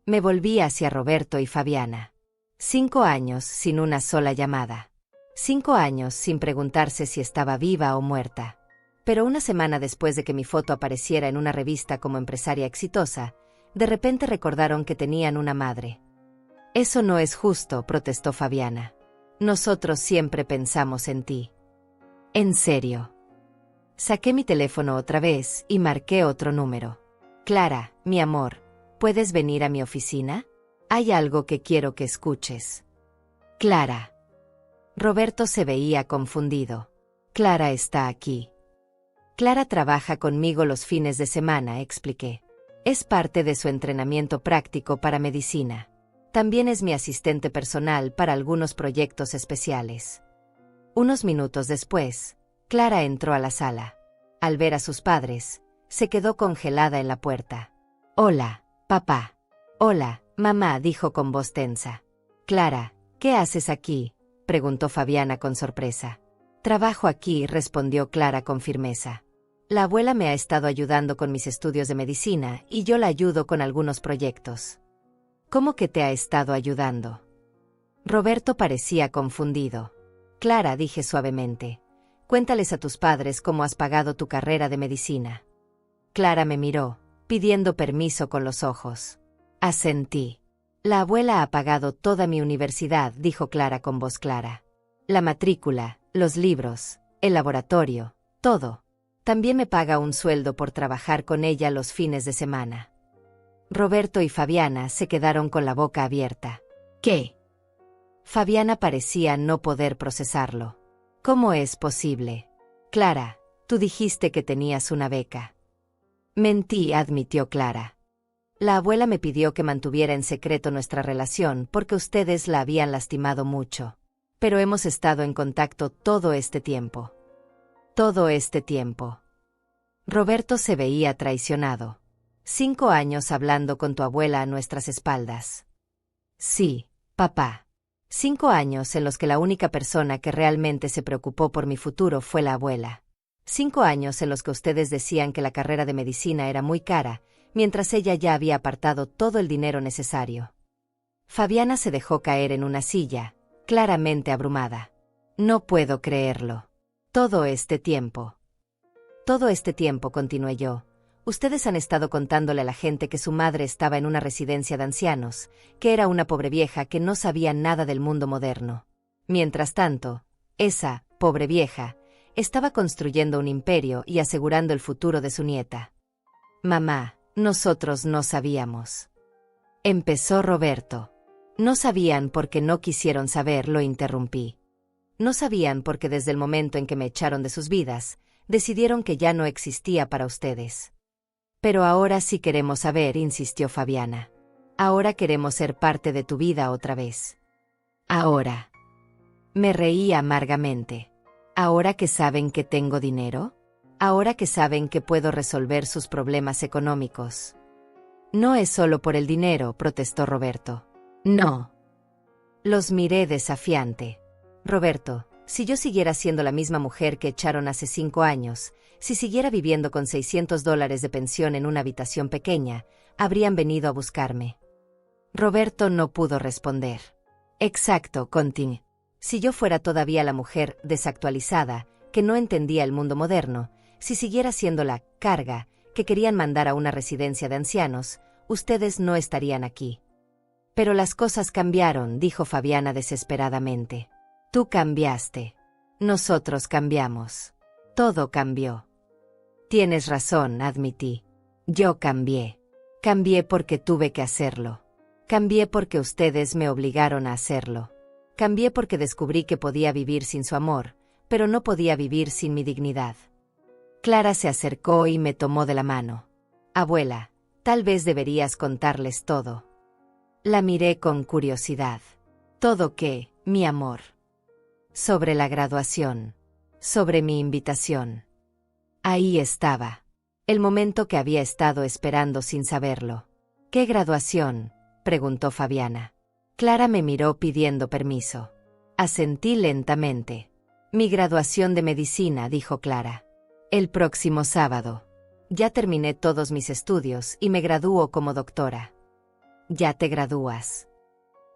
Speaker 1: Me volví hacia Roberto y Fabiana. 5 años sin una sola llamada. 5 años sin preguntarse si estaba viva o muerta. Pero una semana después de que mi foto apareciera en una revista como empresaria exitosa, de repente recordaron que tenían una madre. Eso no es justo, protestó Fabiana. Nosotros siempre pensamos en ti. ¿En serio? Saqué mi teléfono otra vez y marqué otro número. Clara, mi amor, ¿puedes venir a mi oficina? Hay algo que quiero que escuches. Clara. Roberto se veía confundido. Clara está aquí. Clara trabaja conmigo los fines de semana, expliqué. Es parte de su entrenamiento práctico para medicina. También es mi asistente personal para algunos proyectos especiales. Unos minutos después, Clara entró a la sala. Al ver a sus padres, se quedó congelada en la puerta. Hola, papá. Hola, mamá, dijo con voz tensa. Clara, ¿qué haces aquí?, preguntó Fabiana con sorpresa. Trabajo aquí, respondió Clara con firmeza. La abuela me ha estado ayudando con mis estudios de medicina y yo la ayudo con algunos proyectos. ¿Cómo que te ha estado ayudando? Roberto parecía confundido. Clara, dije suavemente, cuéntales a tus padres cómo has pagado tu carrera de medicina. Clara me miró, pidiendo permiso con los ojos. Asentí. La abuela ha pagado toda mi universidad, dijo Clara con voz clara. La matrícula, los libros, el laboratorio, todo. También me paga un sueldo por trabajar con ella los fines de semana. Roberto y Fabiana se quedaron con la boca abierta. ¿Qué? Fabiana parecía no poder procesarlo. ¿Cómo es posible? Clara, tú dijiste que tenías una beca. Mentí, admitió Clara. La abuela me pidió que mantuviera en secreto nuestra relación porque ustedes la habían lastimado mucho. Pero hemos estado en contacto todo este tiempo. Todo este tiempo. Roberto se veía traicionado. 5 años hablando con tu abuela a nuestras espaldas. Sí, papá. 5 años en los que la única persona que realmente se preocupó por mi futuro fue la abuela. 5 años en los que ustedes decían que la carrera de medicina era muy cara, mientras ella ya había apartado todo el dinero necesario. Fabiana se dejó caer en una silla, claramente abrumada. No puedo creerlo. Todo este tiempo, continué yo. Ustedes han estado contándole a la gente que su madre estaba en una residencia de ancianos, que era una pobre vieja que no sabía nada del mundo moderno. Mientras tanto, esa pobre vieja estaba construyendo un imperio y asegurando el futuro de su nieta. Mamá, nosotros no sabíamos. Empezó Roberto. No sabían porque no quisieron saber, lo interrumpí. No sabían porque desde el momento en que me echaron de sus vidas, decidieron que ya no existía para ustedes. Pero ahora sí queremos saber, insistió Fabiana. Ahora queremos ser parte de tu vida otra vez. Ahora. Me reí amargamente. ¿Ahora que saben que tengo dinero? ¿Ahora que saben que puedo resolver sus problemas económicos? No es solo por el dinero, protestó Roberto. No. Los miré desafiante. Roberto, si yo siguiera siendo la misma mujer que echaron hace 5 años, si siguiera viviendo con $600 de pensión en una habitación pequeña, habrían venido a buscarme. Roberto no pudo responder. Exacto, continuó. Si yo fuera todavía la mujer desactualizada, que no entendía el mundo moderno, si siguiera siendo la carga que querían mandar a una residencia de ancianos, ustedes no estarían aquí. Pero las cosas cambiaron, dijo Fabiana desesperadamente. Tú cambiaste. Nosotros cambiamos. Todo cambió. Tienes razón, admití. Yo cambié. Cambié porque tuve que hacerlo. Cambié porque ustedes me obligaron a hacerlo. Cambié porque descubrí que podía vivir sin su amor, pero no podía vivir sin mi dignidad. Clara se acercó y me tomó de la mano. Abuela, tal vez deberías contarles todo. La miré con curiosidad. ¿Todo qué, mi amor? Sobre la graduación. Sobre mi invitación. Ahí estaba. El momento que había estado esperando sin saberlo. ¿Qué graduación?, preguntó Fabiana. Clara me miró pidiendo permiso. Asentí lentamente. Mi graduación de medicina, dijo Clara. El próximo sábado. Ya terminé todos mis estudios y me gradúo como doctora. ¿Ya te gradúas?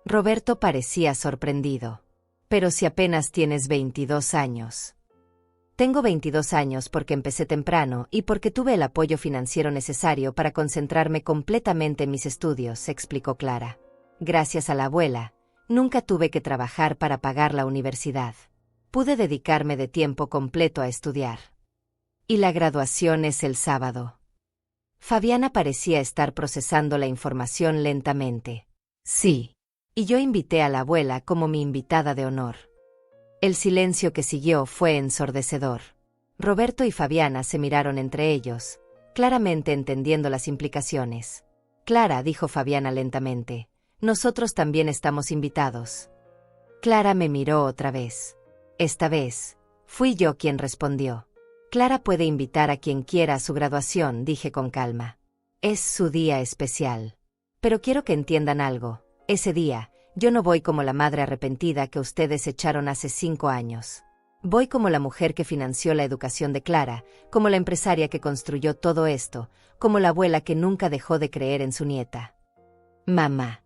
Speaker 1: Roberto parecía sorprendido. Pero si apenas tienes 22 años. Tengo 22 años porque empecé temprano y porque tuve el apoyo financiero necesario para concentrarme completamente en mis estudios, explicó Clara. Gracias a la abuela, nunca tuve que trabajar para pagar la universidad. Pude dedicarme de tiempo completo a estudiar. Y la graduación es el sábado. Fabiana parecía estar procesando la información lentamente. Sí. Y yo invité a la abuela como mi invitada de honor. El silencio que siguió fue ensordecedor. Roberto y Fabiana se miraron entre ellos, claramente entendiendo las implicaciones. Clara, dijo Fabiana lentamente, nosotros también estamos invitados. Clara me miró otra vez. Esta vez, fui yo quien respondió. Clara puede invitar a quien quiera a su graduación, dije con calma. Es su día especial. Pero quiero que entiendan algo. Ese día, yo no voy como la madre arrepentida que ustedes echaron hace 5 años. Voy como la mujer que financió la educación de Clara, como la empresaria que construyó todo esto, como la abuela que nunca dejó de creer en su nieta. Mamá.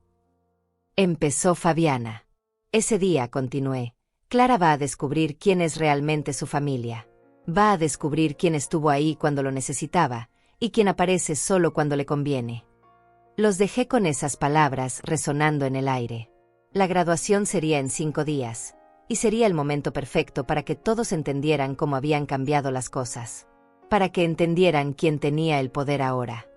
Speaker 1: Empezó Fabiana. Ese día, continué, Clara va a descubrir quién es realmente su familia. Va a descubrir quién estuvo ahí cuando lo necesitaba, y quién aparece solo cuando le conviene. Los dejé con esas palabras resonando en el aire. La graduación sería en 5 días, y sería el momento perfecto para que todos entendieran cómo habían cambiado las cosas. Para que entendieran quién tenía el poder ahora.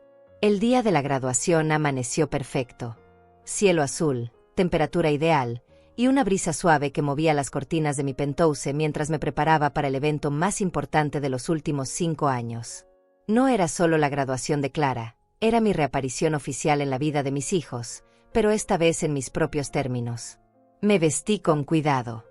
Speaker 1: El día de la graduación amaneció perfecto. Cielo azul, temperatura ideal, y una brisa suave que movía las cortinas de mi penthouse mientras me preparaba para el evento más importante de los últimos 5 años. No era solo la graduación de Clara, era mi reaparición oficial en la vida de mis hijos, pero esta vez en mis propios términos. Me vestí con cuidado.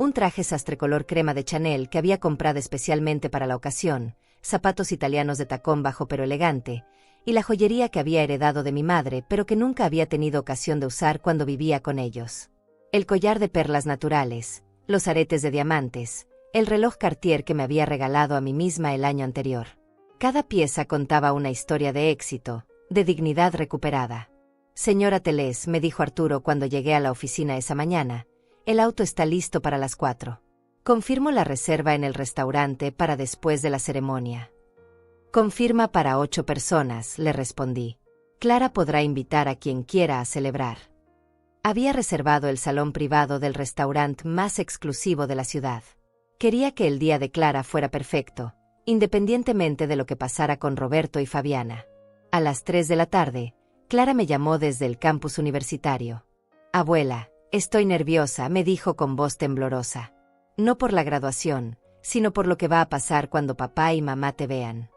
Speaker 1: Un traje sastre color crema de Chanel que había comprado especialmente para la ocasión, zapatos italianos de tacón bajo pero elegante, y la joyería que había heredado de mi madre pero que nunca había tenido ocasión de usar cuando vivía con ellos. El collar de perlas naturales, los aretes de diamantes, el reloj Cartier que me había regalado a mí misma el año anterior. Cada pieza contaba una historia de éxito, de dignidad recuperada. Señora Teles, me dijo Arturo cuando llegué a la oficina esa mañana, el auto está listo para las 4. Confirmo la reserva en el restaurante para después de la ceremonia. Confirma para 8 personas, le respondí. Clara podrá invitar a quien quiera a celebrar. Había reservado el salón privado del restaurante más exclusivo de la ciudad. Quería que el día de Clara fuera perfecto, independientemente de lo que pasara con Roberto y Fabiana. A las 3 de la tarde, Clara me llamó desde el campus universitario. Abuela, estoy nerviosa, me dijo con voz temblorosa. No por la graduación, sino por lo que va a pasar cuando papá y mamá te vean.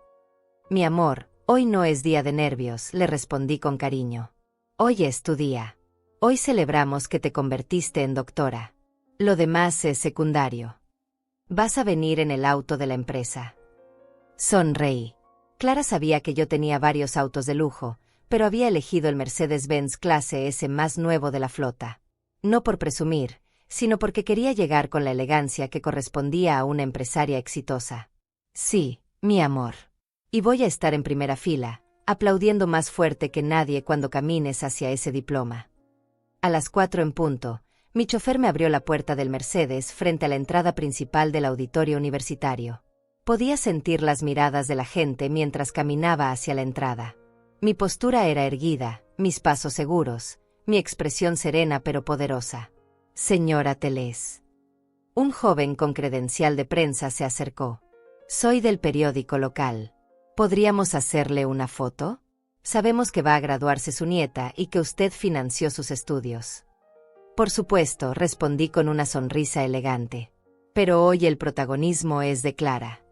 Speaker 1: Mi amor, hoy no es día de nervios, le respondí con cariño. Hoy es tu día. Hoy celebramos que te convertiste en doctora. Lo demás es secundario. Vas a venir en el auto de la empresa. Sonreí. Clara sabía que yo tenía varios autos de lujo, pero había elegido el Mercedes-Benz clase S más nuevo de la flota. No por presumir, sino porque quería llegar con la elegancia que correspondía a una empresaria exitosa. Sí, mi amor. Y voy a estar en primera fila, aplaudiendo más fuerte que nadie cuando camines hacia ese diploma. A las 4 en punto, mi chofer me abrió la puerta del Mercedes frente a la entrada principal del auditorio universitario. Podía sentir las miradas de la gente mientras caminaba hacia la entrada. Mi postura era erguida, mis pasos seguros, mi expresión serena pero poderosa. Señora Teles. Un joven con credencial de prensa se acercó. Soy del periódico local. ¿Podríamos hacerle una foto? Sabemos que va a graduarse su nieta y que usted financió sus estudios. Por supuesto, respondí con una sonrisa elegante. Pero hoy el protagonismo es de Clara.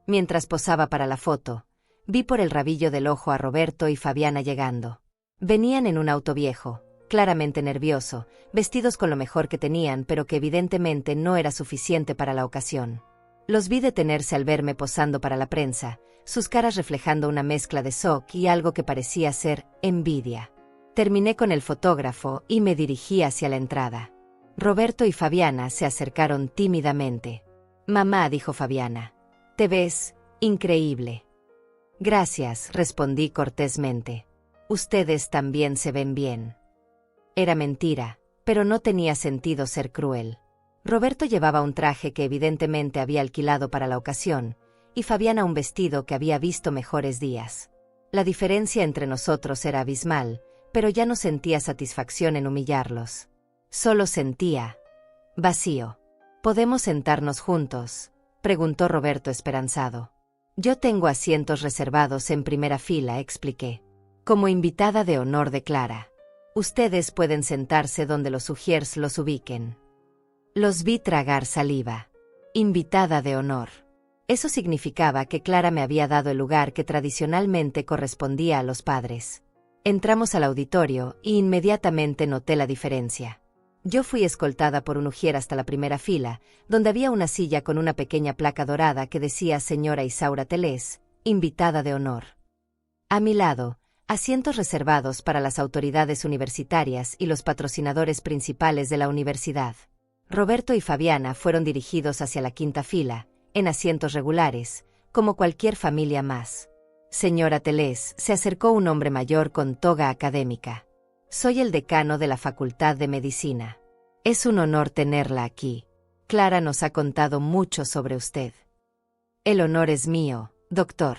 Speaker 1: Mientras posaba para la foto, vi por el rabillo del ojo a Roberto y Fabiana llegando. Venían en un auto viejo, claramente nervioso, vestidos con lo mejor que tenían pero que evidentemente no era suficiente para la ocasión. Los vi detenerse al verme posando para la prensa, sus caras reflejando una mezcla de shock y algo que parecía ser envidia. Terminé con el fotógrafo y me dirigí hacia la entrada. Roberto y Fabiana se acercaron tímidamente. Mamá, dijo Fabiana, te ves increíble. Gracias, respondí cortésmente. Ustedes también se ven bien. Era mentira, pero no tenía sentido ser cruel. Roberto llevaba un traje que evidentemente había alquilado para la ocasión, y Fabiana un vestido que había visto mejores días. La diferencia entre nosotros era abismal, pero ya no sentía satisfacción en humillarlos. Solo sentía vacío. ¿Podemos sentarnos juntos?, preguntó Roberto esperanzado. Yo tengo asientos reservados en primera fila, expliqué. Como invitada de honor de Clara. Ustedes pueden sentarse donde los ujiers los ubiquen. Los vi tragar saliva. Invitada de honor. Eso significaba que Clara me había dado el lugar que tradicionalmente correspondía a los padres. Entramos al auditorio y inmediatamente noté la diferencia. Yo fui escoltada por un ujier hasta la primera fila, donde había una silla con una pequeña placa dorada que decía Señora Isaura Teles, invitada de honor. A mi lado, asientos reservados para las autoridades universitarias y los patrocinadores principales de la universidad. Roberto y Fabiana fueron dirigidos hacia la quinta fila, en asientos regulares, como cualquier familia más. Señora Teles, se acercó un hombre mayor con toga académica. Soy el decano de la Facultad de Medicina. Es un honor tenerla aquí. Clara nos ha contado mucho sobre usted. El honor es mío, doctor.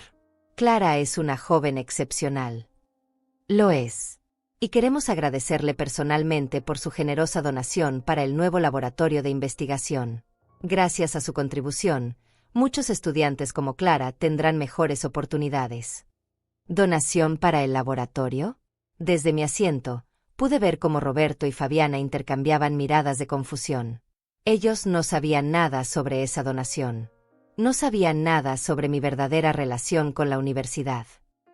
Speaker 1: Clara es una joven excepcional. Lo es. Y queremos agradecerle personalmente por su generosa donación para el nuevo laboratorio de investigación. Gracias a su contribución, muchos estudiantes como Clara tendrán mejores oportunidades. ¿Donación para el laboratorio? Desde mi asiento, pude ver cómo Roberto y Fabiana intercambiaban miradas de confusión. Ellos no sabían nada sobre esa donación. No sabían nada sobre mi verdadera relación con la universidad.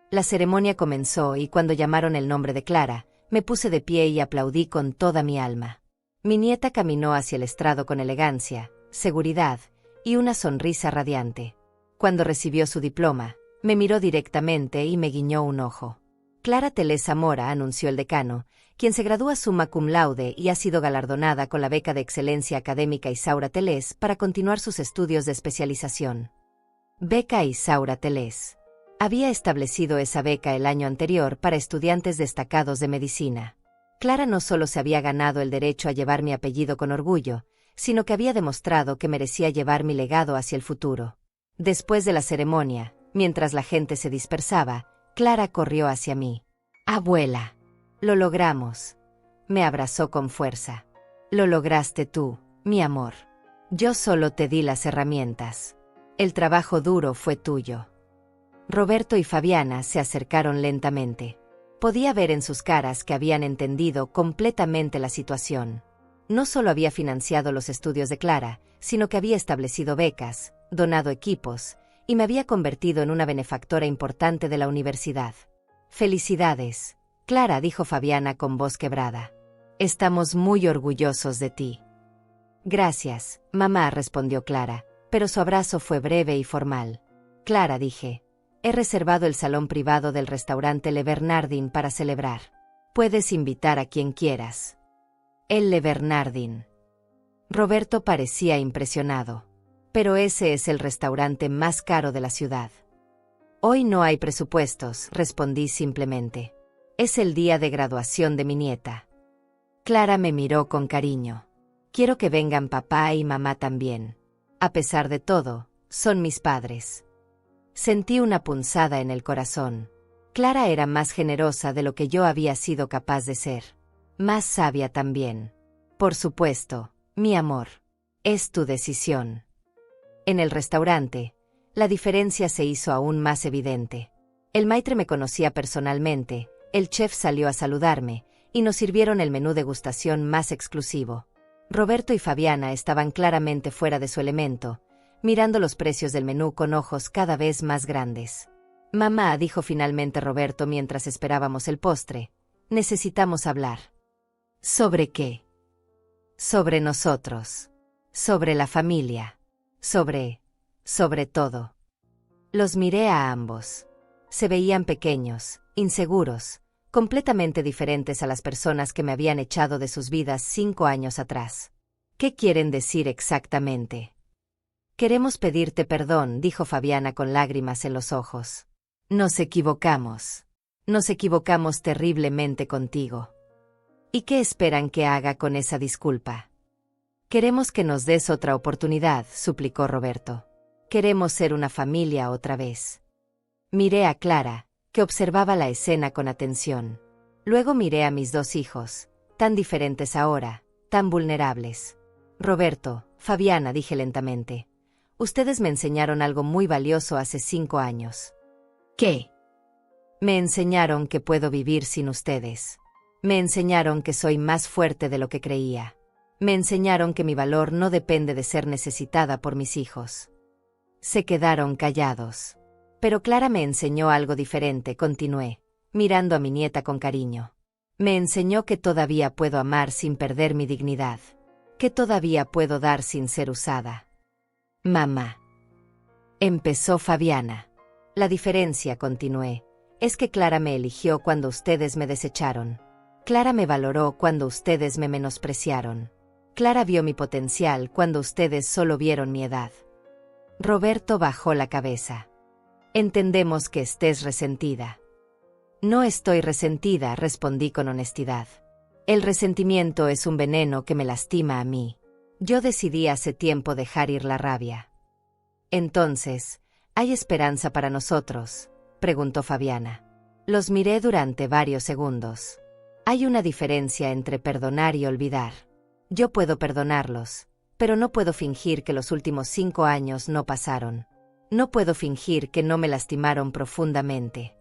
Speaker 1: La ceremonia comenzó y cuando llamaron el nombre de Clara, me puse de pie y aplaudí con toda mi alma. Mi nieta caminó hacia el estrado con elegancia, seguridad y una sonrisa radiante. Cuando recibió su diploma, me miró directamente y me guiñó un ojo. Clara Telés Zamora, anunció el decano, quien se gradúa summa cum laude y ha sido galardonada con la beca de excelencia académica Isaura Telés para continuar sus estudios de especialización. Beca Isaura Telés. Había establecido esa beca el año anterior para estudiantes destacados de medicina. Clara no solo se había ganado el derecho a llevar mi apellido con orgullo, sino que había demostrado que merecía llevar mi legado hacia el futuro. Después de la ceremonia, mientras la gente se dispersaba, Clara corrió hacia mí. «Abuela, lo logramos». Me abrazó con fuerza. «Lo lograste tú, mi amor. Yo solo te di las herramientas. El trabajo duro fue tuyo». Roberto y Fabiana se acercaron lentamente. Podía ver en sus caras que habían entendido completamente la situación. No solo había financiado los estudios de Clara, sino que había establecido becas, donado equipos, y me había convertido en una benefactora importante de la universidad. «Felicidades, Clara», dijo Fabiana con voz quebrada. «Estamos muy orgullosos de ti». «Gracias, mamá», respondió Clara, pero su abrazo fue breve y formal. «Clara», dije, «he reservado el salón privado del restaurante Le Bernardin para celebrar. Puedes invitar a quien quieras». «El Le Bernardin». Roberto parecía impresionado. «Pero ese es el restaurante más caro de la ciudad». «Hoy no hay presupuestos», respondí simplemente. «Es el día de graduación de mi nieta». Clara me miró con cariño. «Quiero que vengan papá y mamá también. A pesar de todo, son mis padres». Sentí una punzada en el corazón. Clara era más generosa de lo que yo había sido capaz de ser. Más sabia también. «Por supuesto, mi amor. Es tu decisión». En el restaurante, la diferencia se hizo aún más evidente. El maitre me conocía personalmente, el chef salió a saludarme, y nos sirvieron el menú degustación más exclusivo. Roberto y Fabiana estaban claramente fuera de su elemento, mirando los precios del menú con ojos cada vez más grandes. «Mamá», dijo finalmente Roberto mientras esperábamos el postre, «necesitamos hablar». «¿Sobre qué?» «Sobre nosotros. Sobre la familia. Sobre todo». Los miré a ambos. Se veían pequeños, inseguros, completamente diferentes a las personas que me habían echado de sus vidas 5 años atrás. «¿Qué quieren decir exactamente?» «Queremos pedirte perdón», dijo Fabiana con lágrimas en los ojos. «Nos equivocamos. Nos equivocamos terriblemente contigo». «¿Y qué esperan que haga con esa disculpa?» «Queremos que nos des otra oportunidad», suplicó Roberto. «Queremos ser una familia otra vez». Miré a Clara, que observaba la escena con atención. Luego miré a mis 2 hijos, tan diferentes ahora, tan vulnerables. «Roberto, Fabiana», dije lentamente, «ustedes me enseñaron algo muy valioso hace 5 años». «¿Qué?» «Me enseñaron que puedo vivir sin ustedes. Me enseñaron que soy más fuerte de lo que creía. Me enseñaron que mi valor no depende de ser necesitada por mis hijos». Se quedaron callados. «Pero Clara me enseñó algo diferente», continué, mirando a mi nieta con cariño. «Me enseñó que todavía puedo amar sin perder mi dignidad. Que todavía puedo dar sin ser usada». «Mamá». Empezó Fabiana. «La diferencia», continué, «es que Clara me eligió cuando ustedes me desecharon. Clara me valoró cuando ustedes me menospreciaron. Clara vio mi potencial cuando ustedes solo vieron mi edad». Roberto bajó la cabeza. «Entendemos que estés resentida». «No estoy resentida», respondí con honestidad. «El resentimiento es un veneno que me lastima a mí. Yo decidí hace tiempo dejar ir la rabia». «Entonces, ¿hay esperanza para nosotros?», preguntó Fabiana. Los miré durante varios segundos. «Hay una diferencia entre perdonar y olvidar. Yo puedo perdonarlos, pero no puedo fingir que los últimos 5 años no pasaron. No puedo fingir que no me lastimaron profundamente».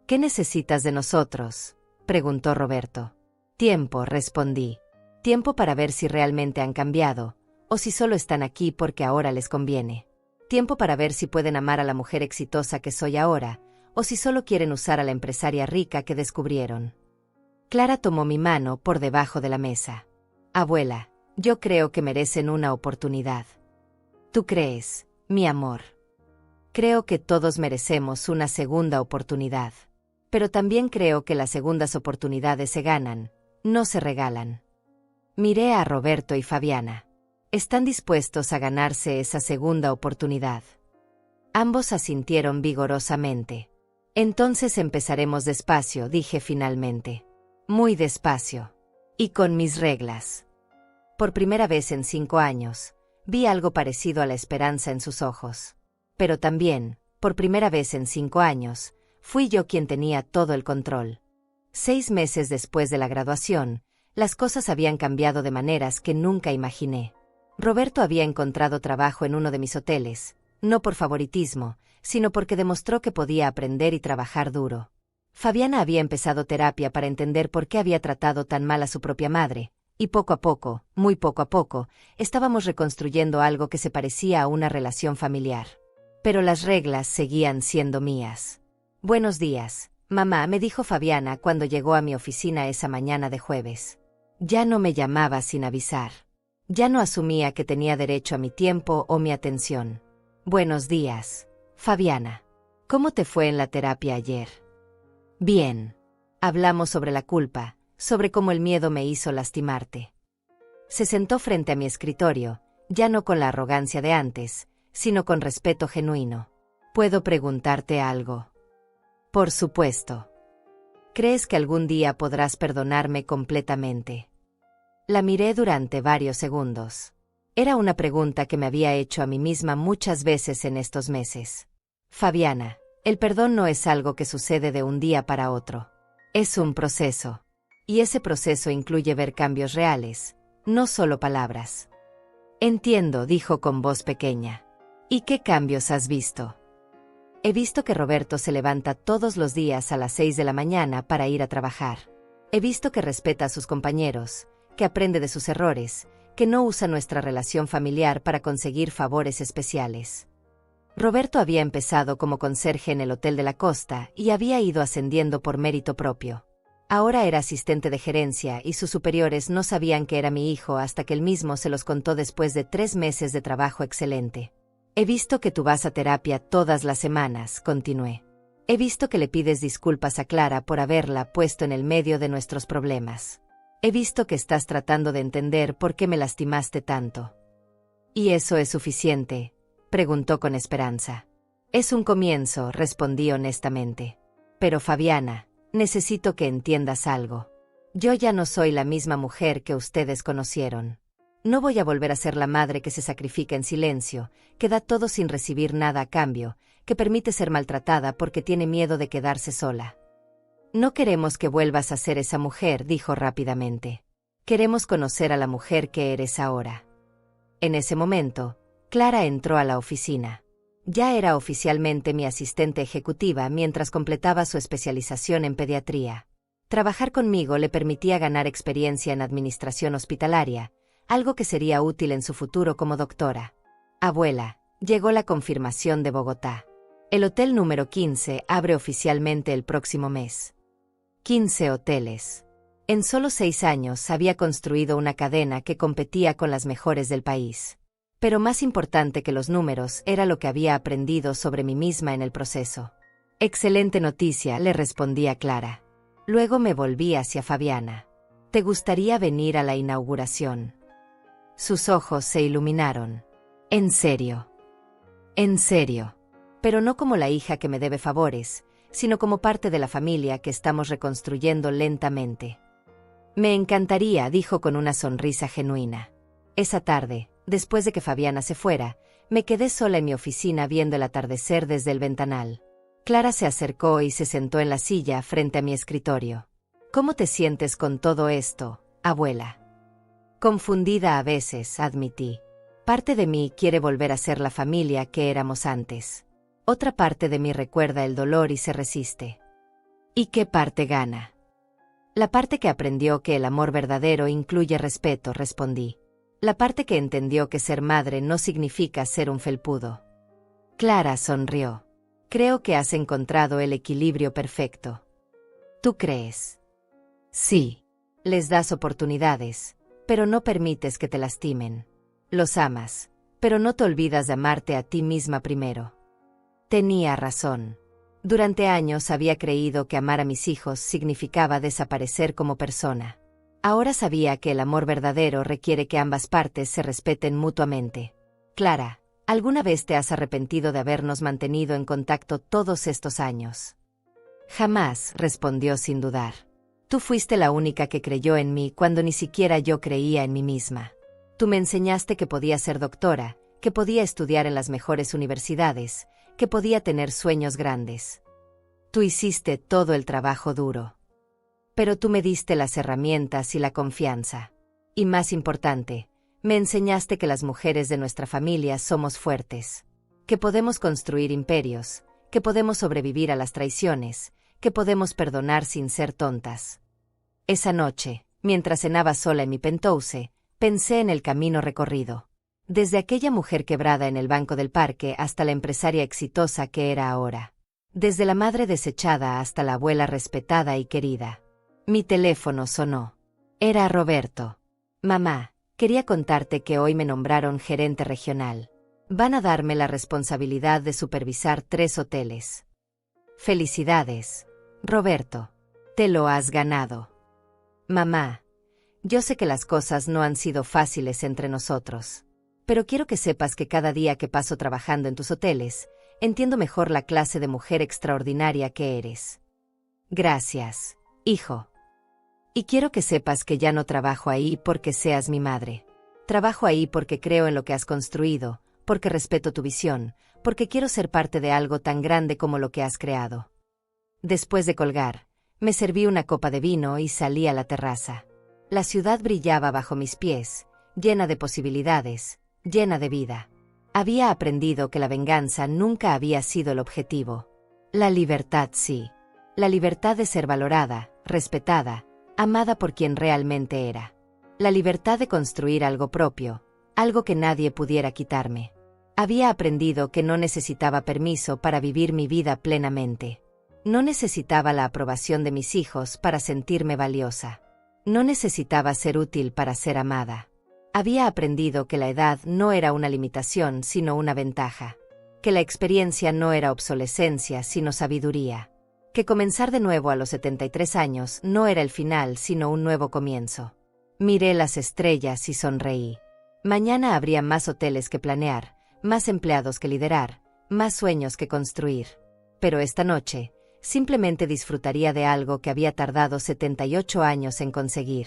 Speaker 1: «¿Qué necesitas de nosotros?», preguntó Roberto. «Tiempo», respondí. «Tiempo para ver si realmente han cambiado, o si solo están aquí porque ahora les conviene. Tiempo para ver si pueden amar a la mujer exitosa que soy ahora, o si solo quieren usar a la empresaria rica que descubrieron». Clara tomó mi mano por debajo de la mesa. Abuela, yo creo que merecen una oportunidad. ¿Tú crees, mi amor? Creo que todos merecemos una segunda oportunidad. Pero también creo que las segundas oportunidades se ganan, no se regalan. Miré a Roberto y Fabiana. Están dispuestos a ganarse esa segunda oportunidad. Ambos asintieron vigorosamente. Entonces empezaremos despacio, dije finalmente. Muy despacio. Y con mis reglas. Por primera vez en 5 años, vi algo parecido a la esperanza en sus ojos. Pero también, por primera vez en 5 años, fui yo quien tenía todo el control. 6 meses después de la graduación, las cosas habían cambiado de maneras que nunca imaginé. Roberto había encontrado trabajo en uno de mis hoteles, no por favoritismo, sino porque demostró que podía aprender y trabajar duro. Fabiana había empezado terapia para entender por qué había tratado tan mal a su propia madre, y poco a poco, muy poco a poco, estábamos reconstruyendo algo que se parecía a una relación familiar. Pero las reglas seguían siendo mías. Buenos días, mamá, me dijo Fabiana cuando llegó a mi oficina esa mañana de jueves. Ya no me llamaba sin avisar. Ya no asumía que tenía derecho a mi tiempo o mi atención. Buenos días, Fabiana. ¿Cómo te fue en la terapia ayer? Bien. Hablamos sobre la culpa, sobre cómo el miedo me hizo lastimarte. Se sentó frente a mi escritorio, ya no con la arrogancia de antes, sino con respeto genuino. ¿Puedo preguntarte algo? Por supuesto. ¿Crees que algún día podrás perdonarme completamente? La miré durante varios segundos. Era una pregunta que me había hecho a mí misma muchas veces en estos meses. Fabiana, el perdón no es algo que sucede de un día para otro. Es un proceso. Y ese proceso incluye ver cambios reales, no solo palabras. Entiendo, dijo con voz pequeña. ¿Y qué cambios has visto? He visto que Roberto se levanta todos los días a las 6 de la mañana para ir a trabajar. He visto que respeta a sus compañeros, que aprende de sus errores, que no usa nuestra relación familiar para conseguir favores especiales. Roberto había empezado como conserje en el Hotel de la Costa y había ido ascendiendo por mérito propio. Ahora era asistente de gerencia y sus superiores no sabían que era mi hijo hasta que él mismo se los contó después de 3 meses de trabajo excelente. He visto que tú vas a terapia todas las semanas, continué. He visto que le pides disculpas a Clara por haberla puesto en el medio de nuestros problemas. He visto que estás tratando de entender por qué me lastimaste tanto. ¿Y eso es suficiente?, preguntó con esperanza. Es un comienzo, respondí honestamente. Pero Fabiana, necesito que entiendas algo. Yo ya no soy la misma mujer que ustedes conocieron. No voy a volver a ser la madre que se sacrifica en silencio, que da todo sin recibir nada a cambio, que permite ser maltratada porque tiene miedo de quedarse sola. No queremos que vuelvas a ser esa mujer, dijo rápidamente. Queremos conocer a la mujer que eres ahora. En ese momento, Clara entró a la oficina. Ya era oficialmente mi asistente ejecutiva mientras completaba su especialización en pediatría. Trabajar conmigo le permitía ganar experiencia en administración hospitalaria, algo que sería útil en su futuro como doctora. Abuela, llegó la confirmación de Bogotá. El hotel número 15 abre oficialmente el próximo mes. 15 hoteles. En solo 6 años había construido una cadena que competía con las mejores del país. Pero más importante que los números era lo que había aprendido sobre mí misma en el proceso. Excelente noticia, le respondí a Clara. Luego me volví hacia Fabiana. ¿Te gustaría venir a la inauguración? Sus ojos se iluminaron. ¿En serio? En serio. Pero no como la hija que me debe favores, sino como parte de la familia que estamos reconstruyendo lentamente. Me encantaría, dijo con una sonrisa genuina. Esa tarde, después de que Fabiana se fuera, me quedé sola en mi oficina viendo el atardecer desde el ventanal. Clara se acercó y se sentó en la silla frente a mi escritorio. ¿Cómo te sientes con todo esto, abuela? Confundida a veces, admití. Parte de mí quiere volver a ser la familia que éramos antes. Otra parte de mí recuerda el dolor y se resiste. ¿Y qué parte gana? La parte que aprendió que el amor verdadero incluye respeto, respondí. La parte que entendió que ser madre no significa ser un felpudo. Clara sonrió. Creo que has encontrado el equilibrio perfecto. ¿Tú crees? Sí. Les das oportunidades, pero no permites que te lastimen. Los amas, pero no te olvidas de amarte a ti misma primero. Tenía razón. Durante años había creído que amar a mis hijos significaba desaparecer como persona. Ahora sabía que el amor verdadero requiere que ambas partes se respeten mutuamente. Clara, ¿alguna vez te has arrepentido de habernos mantenido en contacto todos estos años? Jamás, respondió sin dudar. Tú fuiste la única que creyó en mí cuando ni siquiera yo creía en mí misma. Tú me enseñaste que podía ser doctora, que podía estudiar en las mejores universidades, que podía tener sueños grandes. Tú hiciste todo el trabajo duro. Pero tú me diste las herramientas y la confianza. Y más importante, me enseñaste que las mujeres de nuestra familia somos fuertes, que podemos construir imperios, que podemos sobrevivir a las traiciones, que podemos perdonar sin ser tontas. Esa noche, mientras cenaba sola en mi penthouse, pensé en el camino recorrido. Desde aquella mujer quebrada en el banco del parque hasta la empresaria exitosa que era ahora. Desde la madre desechada hasta la abuela respetada y querida. Mi teléfono sonó. Era Roberto. Mamá, quería contarte que hoy me nombraron gerente regional. Van a darme la responsabilidad de supervisar 3 hoteles. Felicidades, Roberto. Te lo has ganado. Mamá, yo sé que las cosas no han sido fáciles entre nosotros. Pero quiero que sepas que cada día que paso trabajando en tus hoteles, entiendo mejor la clase de mujer extraordinaria que eres. Gracias, hijo. Y quiero que sepas que ya no trabajo ahí porque seas mi madre. Trabajo ahí porque creo en lo que has construido, porque respeto tu visión, porque quiero ser parte de algo tan grande como lo que has creado. Después de colgar, me serví una copa de vino y salí a la terraza. La ciudad brillaba bajo mis pies, llena de posibilidades, llena de vida. Había aprendido que la venganza nunca había sido el objetivo. La libertad sí. La libertad de ser valorada, respetada, amada por quien realmente era. La libertad de construir algo propio, algo que nadie pudiera quitarme. Había aprendido que no necesitaba permiso para vivir mi vida plenamente. No necesitaba la aprobación de mis hijos para sentirme valiosa. No necesitaba ser útil para ser amada. Había aprendido que la edad no era una limitación sino una ventaja. Que la experiencia no era obsolescencia sino sabiduría. Que comenzar de nuevo a los 73 años no era el final sino un nuevo comienzo. Miré las estrellas y sonreí. Mañana habría más hoteles que planear, más empleados que liderar, más sueños que construir. Pero esta noche, simplemente disfrutaría de algo que había tardado 78 años en conseguir.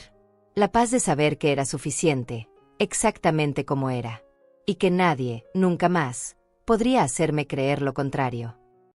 Speaker 1: La paz de saber que era suficiente, exactamente como era. Y que nadie, nunca más, podría hacerme creer lo contrario.